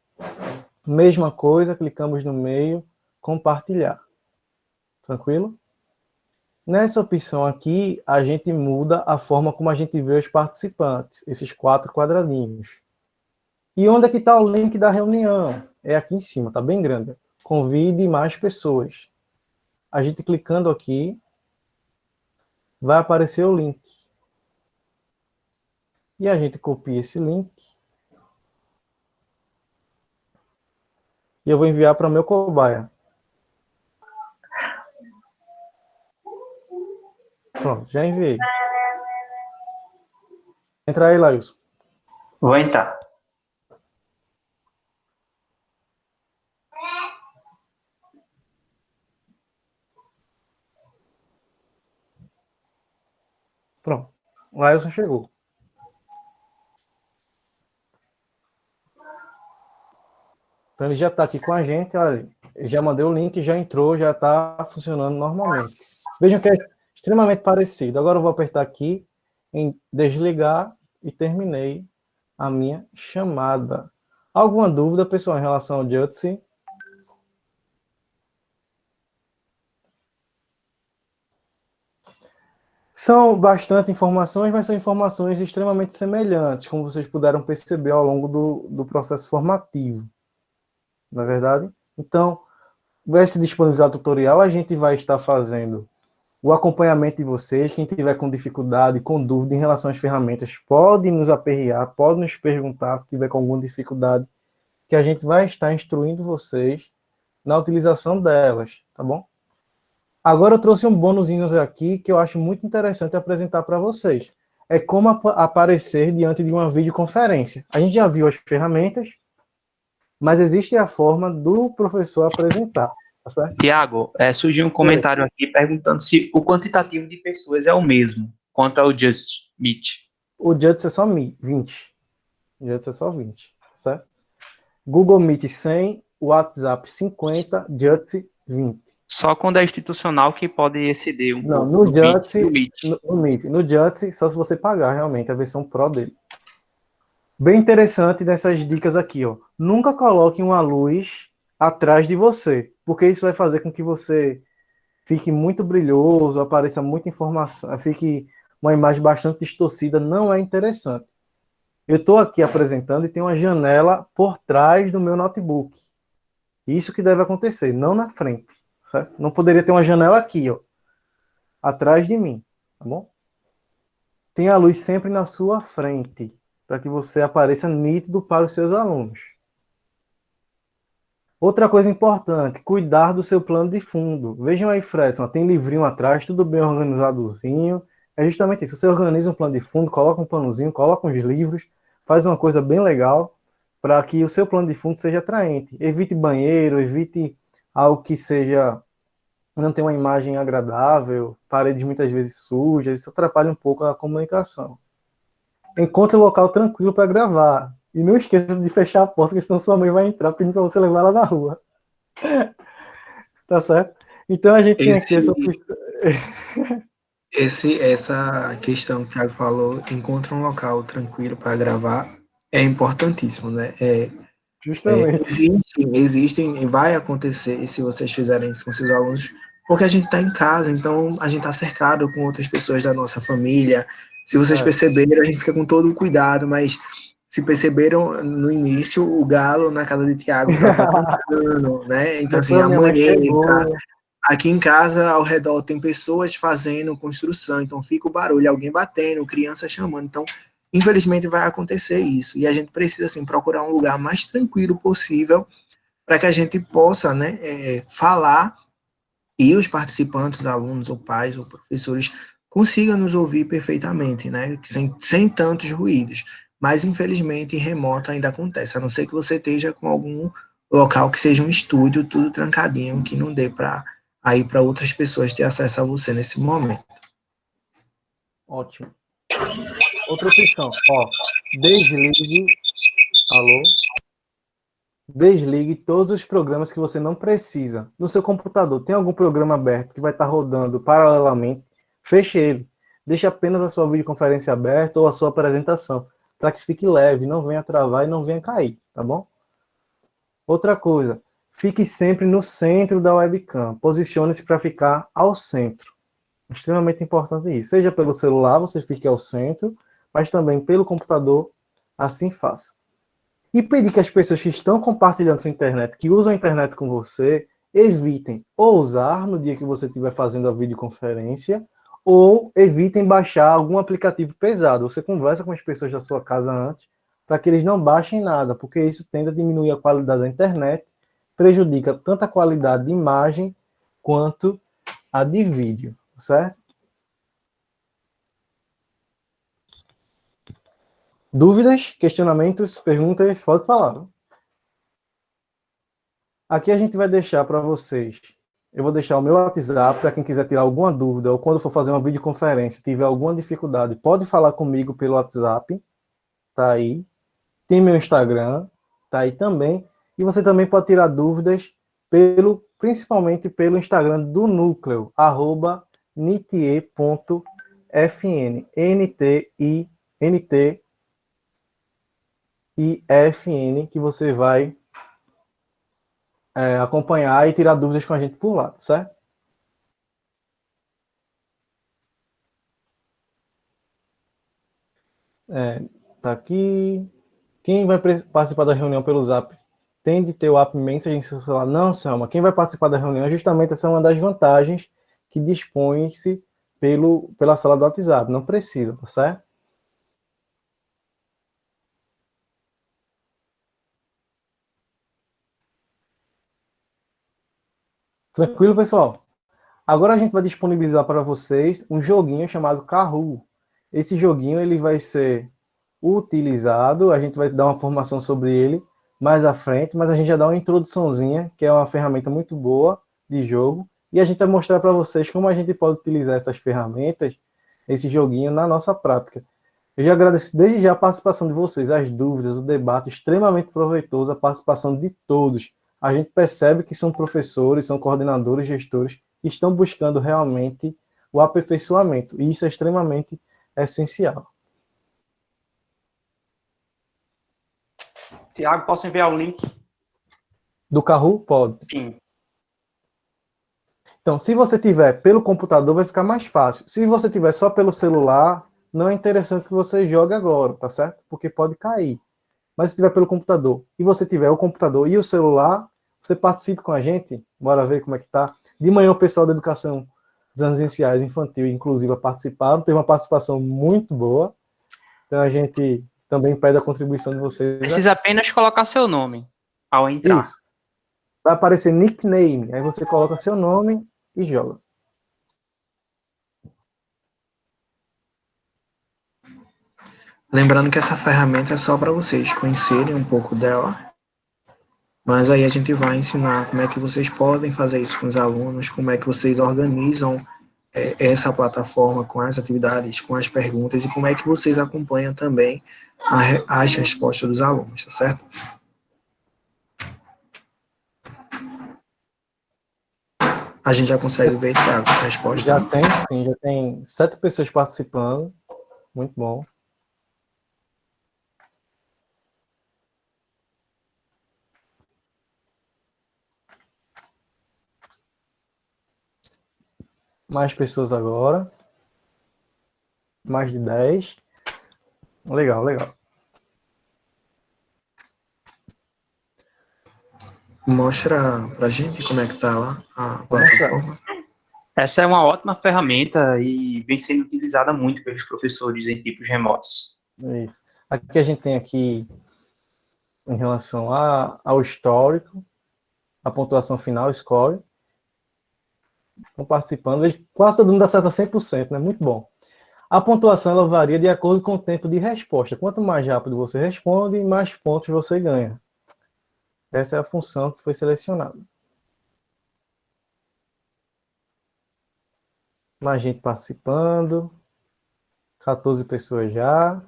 Speaker 1: mesma coisa, clicamos no meio, compartilhar. Tranquilo? Nessa opção aqui, a gente muda a forma como a gente vê os participantes, esses 4 quadradinhos. E onde é que está o link da reunião? É aqui em cima, está bem grande. Convide mais pessoas. A gente clicando aqui, vai aparecer o link. E a gente copia esse link. E eu vou enviar para o meu cobaia. Pronto, já enviei. Entra aí, Lailson.
Speaker 4: Vou entrar.
Speaker 1: Pronto. O Lailson chegou. Então ele já está aqui com a gente, olha, já mandei o link, já entrou, já está funcionando normalmente. Vejam que é extremamente parecido. Agora eu vou apertar aqui em desligar e terminei a minha chamada. Alguma dúvida, pessoal, em relação ao Jitsi? São bastante informações, mas são informações extremamente semelhantes, como vocês puderam perceber ao longo do processo formativo. Não é verdade? Então, vai se disponibilizar o tutorial, a gente vai estar fazendo o acompanhamento de vocês. Quem tiver com dificuldade, com dúvida em relação às ferramentas, pode nos aperrear, pode nos perguntar se tiver com alguma dificuldade, que a gente vai estar instruindo vocês na utilização delas, tá bom? Agora eu trouxe um bônusinho aqui que eu acho muito interessante apresentar para vocês. É como aparecer diante de uma videoconferência. A gente já viu as ferramentas, mas existe a forma do professor apresentar. Tá certo?
Speaker 4: Tiago, surgiu um comentário aqui perguntando se o quantitativo de pessoas é o mesmo quanto ao Just Meet.
Speaker 1: O Just é só 20. O Just é só 20, certo? Google Meet 100, WhatsApp 50, Just 20.
Speaker 4: Só quando é institucional que pode exceder um
Speaker 1: pouco. Não, no Just, só se você pagar realmente a versão Pro dele. Bem interessante dessas dicas aqui, ó. Nunca coloque uma luz atrás de você, porque isso vai fazer com que você fique muito brilhoso, apareça muita informação, fique uma imagem bastante distorcida, não é interessante. Eu estou aqui apresentando e tem uma janela por trás do meu notebook. Isso que deve acontecer, não na frente. Certo? Não poderia ter uma janela aqui, ó, atrás de mim, tá bom? Tenha a luz sempre na sua frente, para que você apareça nítido para os seus alunos. Outra coisa importante, cuidar do seu plano de fundo. Vejam aí, Fredson, tem livrinho atrás, tudo bem organizadozinho. É justamente isso, você organiza um plano de fundo, coloca um panozinho, coloca uns livros, faz uma coisa bem legal, para que o seu plano de fundo seja atraente. Evite banheiro, evite algo que seja, não tem uma imagem agradável, paredes muitas vezes sujas, isso atrapalha um pouco a comunicação. Encontre um local tranquilo para gravar. E não esqueça de fechar a porta, porque senão sua mãe vai entrar pedindo para você levar ela na rua. Tá certo? Então a gente tem aqui
Speaker 3: essa questão que o Thiago falou, encontre um local tranquilo para gravar, é importantíssimo, né?
Speaker 1: Justamente.
Speaker 3: Existem e vai acontecer se vocês fizerem isso com seus alunos, porque a gente está em casa, então a gente está cercado com outras pessoas da nossa família. Se vocês perceberam, a gente fica com todo o cuidado, mas se perceberam no início, o galo na casa de Thiago estava cantando, né? Então, assim, amanhã aqui em casa, ao redor, tem pessoas fazendo construção, então fica o barulho, alguém batendo, criança chamando, então infelizmente vai acontecer isso, e a gente precisa, assim, procurar um lugar mais tranquilo possível para que a gente possa, né, falar e os participantes, os alunos, ou pais, ou professores, consigam nos ouvir perfeitamente, né, sem tantos ruídos. Mas, infelizmente, remoto ainda acontece, a não ser que você esteja com algum local que seja um estúdio, tudo trancadinho, que não dê para outras pessoas ter acesso a você nesse momento.
Speaker 1: Ótimo. Outra opção, ó, desligue, alô? Desligue todos os programas que você não precisa. No seu computador, tem algum programa aberto que vai estar rodando paralelamente? Feche ele. Deixe apenas a sua videoconferência aberta ou a sua apresentação, para que fique leve, não venha travar e não venha cair, tá bom? Outra coisa, fique sempre no centro da webcam. Posicione-se para ficar ao centro. Extremamente importante isso. Seja pelo celular, você fique ao centro, mas também pelo computador, assim faça. E pedir que as pessoas que estão compartilhando sua internet, que usam a internet com você, evitem ou usar no dia que você estiver fazendo a videoconferência, ou evitem baixar algum aplicativo pesado. Você conversa com as pessoas da sua casa antes, para que eles não baixem nada, porque isso tende a diminuir a qualidade da internet, prejudica tanto a qualidade de imagem quanto a de vídeo, certo? Dúvidas, questionamentos, perguntas, pode falar. Aqui a gente vai deixar para vocês, eu vou deixar o meu WhatsApp para quem quiser tirar alguma dúvida, ou quando for fazer uma videoconferência, tiver alguma dificuldade, pode falar comigo pelo WhatsApp, tá aí. Tem meu Instagram, tá aí também. E você também pode tirar dúvidas principalmente pelo Instagram do Núcleo, nitie.fn, NTIFN, que você vai acompanhar e tirar dúvidas com a gente por lá, certo? Tá aqui. Quem vai participar da reunião pelo Zap tem de ter o app Messaging em seu celular? Não, Selma. Quem vai participar da reunião justamente essa é uma das vantagens que dispõe-se pela sala do WhatsApp. Não precisa, tá certo? Tranquilo, pessoal? Agora a gente vai disponibilizar para vocês um joguinho chamado Kahoot. Esse joguinho ele vai ser utilizado, a gente vai dar uma formação sobre ele mais à frente, mas a gente já dá uma introduçãozinha, que é uma ferramenta muito boa de jogo, e a gente vai mostrar para vocês como a gente pode utilizar essas ferramentas, esse joguinho, na nossa prática. Eu já agradeço desde já a participação de vocês, as dúvidas, o debate extremamente proveitoso, a participação de todos. A gente percebe que são professores, são coordenadores, gestores, que estão buscando realmente o aperfeiçoamento, e isso é extremamente essencial.
Speaker 4: Tiago, posso enviar o link?
Speaker 1: Do Kahoot? Pode.
Speaker 4: Sim.
Speaker 1: Então, se você tiver pelo computador, vai ficar mais fácil. Se você tiver só pelo celular, não é interessante que você jogue agora, tá certo? Porque pode cair. Mas se tiver pelo computador, e você tiver o computador e o celular, você participe com a gente. Bora ver como é que tá. De manhã, o pessoal da educação dos anos iniciais, infantil e inclusiva participaram. Teve uma participação muito boa. Então, a gente também pede a contribuição de vocês.
Speaker 4: Precisa apenas colocar seu nome ao entrar.
Speaker 1: Isso. Vai aparecer nickname. Aí você coloca seu nome e joga.
Speaker 3: Lembrando que essa ferramenta é só para vocês conhecerem um pouco dela. Mas aí a gente vai ensinar como é que vocês podem fazer isso com os alunos, como é que vocês organizam essa plataforma com as atividades, com as perguntas e como é que vocês acompanham também as respostas dos alunos, tá certo? A gente já consegue ver, Thiago, a resposta?
Speaker 1: Já tem, sim, já tem 7 pessoas participando. Muito bom. Mais pessoas agora. Mais de 10. Legal, legal.
Speaker 3: Mostra pra gente como é que tá lá a plataforma.
Speaker 4: Essa é uma ótima ferramenta e vem sendo utilizada muito pelos professores em tipos remotos.
Speaker 1: Isso. Aqui a gente tem aqui, em relação ao histórico, a pontuação final, score. Estão participando. Quase todo mundo acerta 100%, né? Muito bom. A pontuação ela varia de acordo com o tempo de resposta. Quanto mais rápido você responde, mais pontos você ganha. Essa é a função que foi selecionada. Mais gente participando. 14 pessoas já.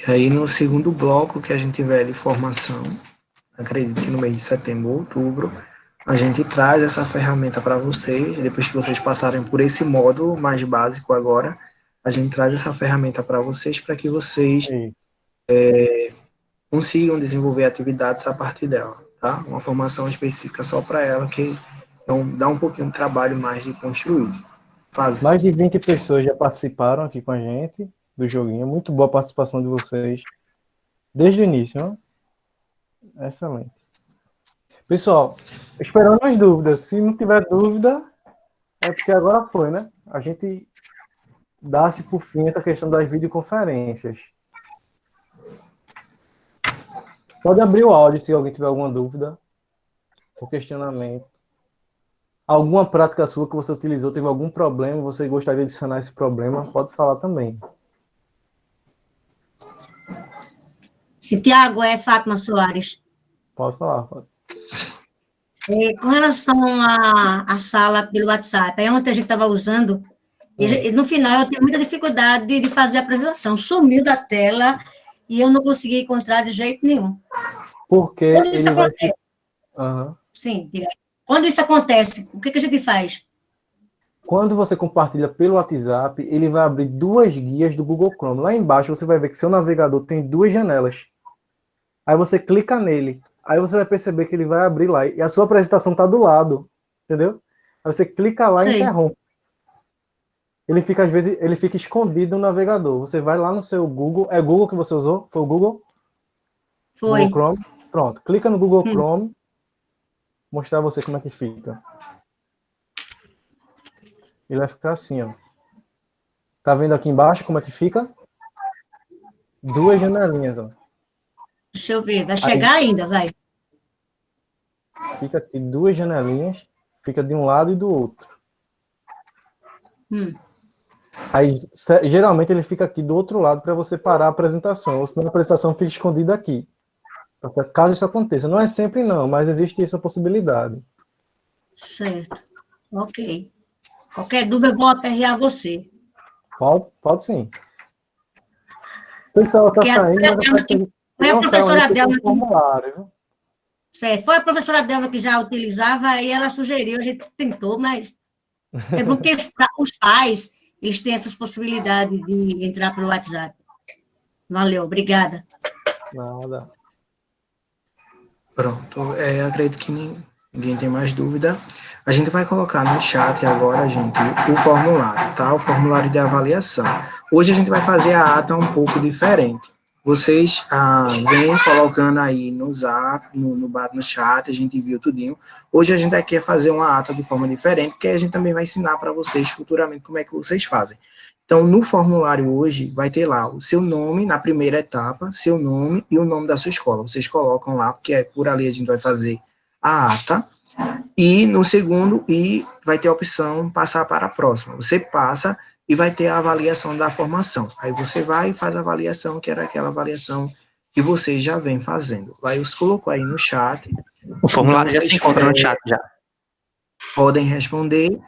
Speaker 3: E aí, no segundo bloco que a gente tiver de formação, acredito que no mês de setembro ou outubro, a gente traz essa ferramenta para vocês, depois que vocês passarem por esse módulo mais básico agora, a gente traz essa ferramenta para vocês, para que vocês consigam desenvolver atividades a partir dela, tá? Uma formação específica só para ela, que então, dá um pouquinho de trabalho mais de construir.
Speaker 1: Mais de 20 pessoas já participaram aqui com a gente do joguinho. Muito boa a participação de vocês desde o início, né? Excelente. Pessoal, esperando as dúvidas. Se não tiver dúvida, é porque agora foi, né? A gente dá-se por fim essa questão das videoconferências. Pode abrir o áudio se alguém tiver alguma dúvida ou questionamento. alguma prática sua que você utilizou, teve algum problema, você gostaria de sanar esse problema, pode falar também.
Speaker 9: Sim, Tiago, é Fátima Soares.
Speaker 1: Pode falar, Fátima.
Speaker 9: Com relação à sala pelo WhatsApp, aí ontem a gente estava usando, e no final eu tenho muita dificuldade de fazer a apresentação. Sumiu da tela e eu não consegui encontrar de jeito nenhum.
Speaker 1: Porque
Speaker 9: Quando isso
Speaker 1: ele vai...
Speaker 9: acontece,
Speaker 1: Uhum.
Speaker 9: sim, diga. Quando isso acontece, o que a gente faz?
Speaker 1: Quando você compartilha pelo WhatsApp, ele vai abrir 2 guias do Google Chrome. Lá embaixo você vai ver que seu navegador tem 2 janelas. Aí você clica nele. Aí você vai perceber que ele vai abrir lá. E a sua apresentação está do lado. Entendeu? Aí você clica lá e interrompe. Ele fica, às vezes, ele fica escondido no navegador. Você vai lá no seu Google. É Google que você usou? Foi o Google?
Speaker 9: Foi.
Speaker 1: Google Chrome? Pronto. Clica no Google Chrome. Mostrar a você como é que fica. Ele vai ficar assim, ó. Tá vendo aqui embaixo como é que fica? 2 janelinhas, ó.
Speaker 9: Deixa eu ver, vai chegar ainda, vai.
Speaker 1: Fica aqui 2 janelinhas, fica de um lado e do outro. Aí, geralmente, ele fica aqui do outro lado para você parar a apresentação, ou senão a apresentação fica escondida aqui. Caso isso aconteça. Não é sempre não, mas existe essa possibilidade.
Speaker 9: Certo. Ok. Qualquer dúvida, eu vou aperrear você.
Speaker 1: Pode sim. O pessoal está saindo,
Speaker 9: foi a professora Delma que...
Speaker 1: formulário, viu?
Speaker 9: Certo. Foi a professora Delma que já utilizava, aí ela sugeriu, a gente tentou, mas é bom porque os pais, eles têm essas possibilidades de entrar pelo WhatsApp. Valeu, obrigada.
Speaker 1: Nada.
Speaker 3: Pronto, acredito que ninguém tem mais dúvida. A gente vai colocar no chat agora, gente, o formulário, tá? O formulário de avaliação. Hoje a gente vai fazer a ata um pouco diferente. Vocês vêm colocando aí no zap, no chat, a gente viu tudinho. Hoje a gente aqui vai fazer uma ata de forma diferente, porque a gente também vai ensinar para vocês futuramente como é que vocês fazem. Então, no formulário hoje, vai ter lá o seu nome na primeira etapa, seu nome e o nome da sua escola. Vocês colocam lá, porque por ali a gente vai fazer a ata. E no segundo, vai ter a opção passar para a próxima. Você passa e vai ter a avaliação da formação. Aí você vai e faz a avaliação, que era aquela avaliação que você já vem fazendo. Aí você colocou aí no chat.
Speaker 4: O formulário então, já se encontra no chat já.
Speaker 3: Podem responder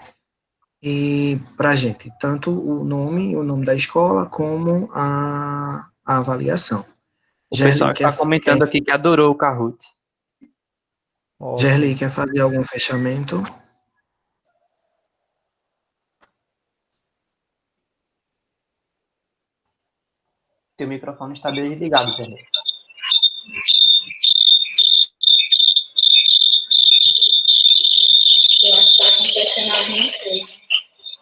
Speaker 3: para a gente, tanto o nome da escola, como a avaliação.
Speaker 4: O pessoal está comentando aqui que adorou o Kahoot.
Speaker 3: Gerli, quer fazer algum fechamento?
Speaker 4: Teu microfone está bem desligado, Gerli.
Speaker 2: Eu acho que está acontecendo alguma coisa.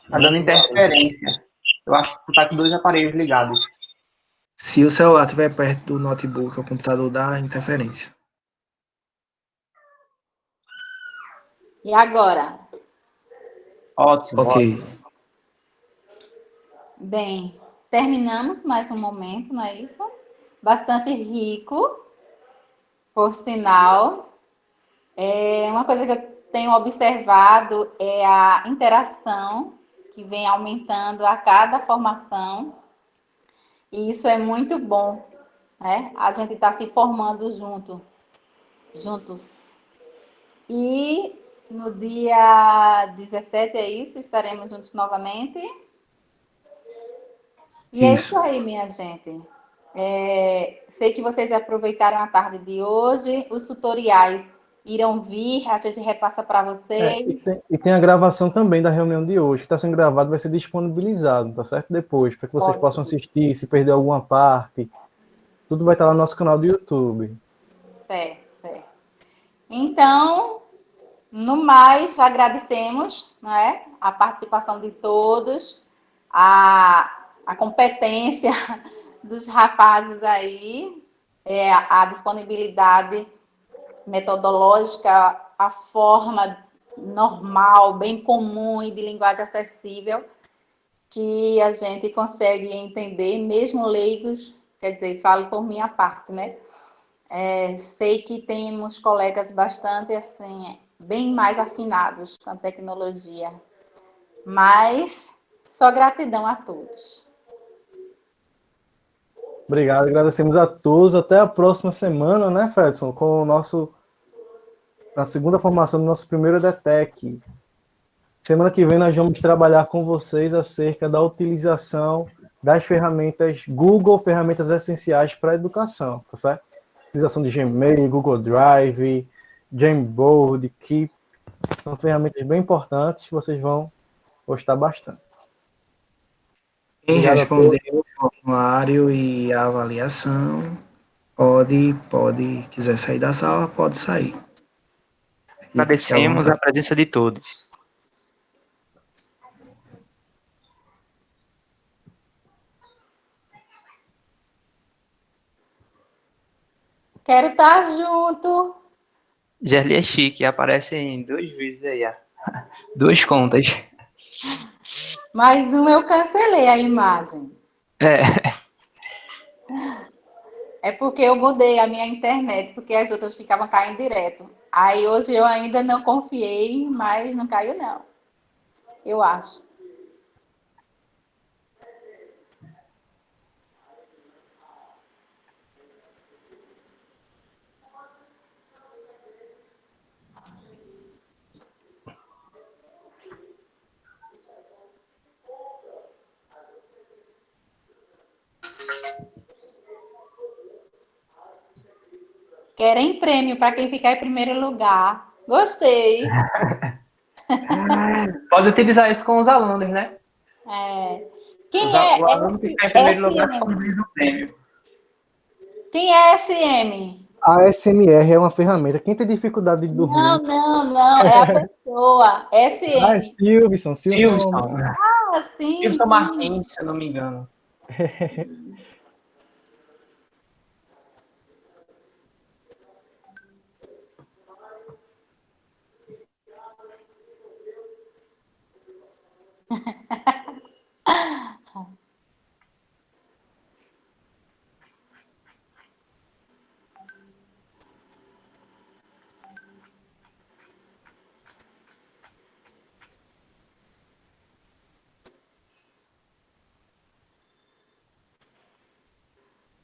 Speaker 4: Está dando interferência. Eu acho que tu está com 2 aparelhos ligados.
Speaker 3: Se o celular estiver perto do notebook ou computador, dá interferência.
Speaker 10: E agora?
Speaker 4: Ótimo.
Speaker 3: Ok.
Speaker 4: Ótimo.
Speaker 10: Bem, terminamos mais um momento, não é isso? Bastante rico, por sinal. Uma coisa que eu tenho observado é a interação que vem aumentando a cada formação. E isso é muito bom, né? A gente está se formando juntos. E no dia 17, é isso? Estaremos juntos novamente. E é isso aí, minha gente. Sei que vocês aproveitaram a tarde de hoje. Os tutoriais irão vir, a gente repassa para vocês.
Speaker 1: E tem a gravação também da reunião de hoje, que está sendo gravado, vai ser disponibilizado, tá certo? Depois, para que vocês possam assistir, se perder alguma parte. Tudo vai estar lá no nosso canal do YouTube.
Speaker 10: Certo. Então, no mais, agradecemos, não é, a participação de todos, a competência dos rapazes aí, a disponibilidade metodológica, a forma normal, bem comum e de linguagem acessível que a gente consegue entender, mesmo leigos, quer dizer, falo por minha parte, né? Sei que temos colegas bastante, assim, bem mais afinados com a tecnologia. Mas só gratidão a todos.
Speaker 1: Obrigado, agradecemos a todos. Até a próxima semana, né, Fredson? Com a segunda formação do nosso primeiro EDTEC. Semana que vem nós vamos trabalhar com vocês acerca da utilização das ferramentas Google, ferramentas essenciais para a educação, tá certo? Utilização de Gmail, Google Drive, Jamboard, Keep. São ferramentas bem importantes que vocês vão gostar bastante.
Speaker 3: Quem responder o formulário e a avaliação, quiser sair da sala, pode sair.
Speaker 4: Agradecemos a presença de todos.
Speaker 10: Quero estar junto.
Speaker 4: Gerli é chique, aparece em 2 vezes aí, ó. 2 contas.
Speaker 10: Mais uma eu cancelei a imagem. É porque eu mudei a minha internet, porque as outras ficavam caindo direto. Aí hoje eu ainda não confiei, mas não caiu não. Eu acho. Querem prêmio para quem ficar em primeiro lugar. Gostei.
Speaker 4: Pode utilizar isso com os alunos, né?
Speaker 10: Quem
Speaker 4: O aluno que ficar em primeiro lugar utiliza o prêmio.
Speaker 10: Quem é SM?
Speaker 1: A SMR é uma ferramenta. Quem tem dificuldade de dormir...
Speaker 10: Não. É a pessoa. SM.
Speaker 1: Ah, é Silvson.
Speaker 10: Ah, sim.
Speaker 4: Silvson Martins, se eu não me engano.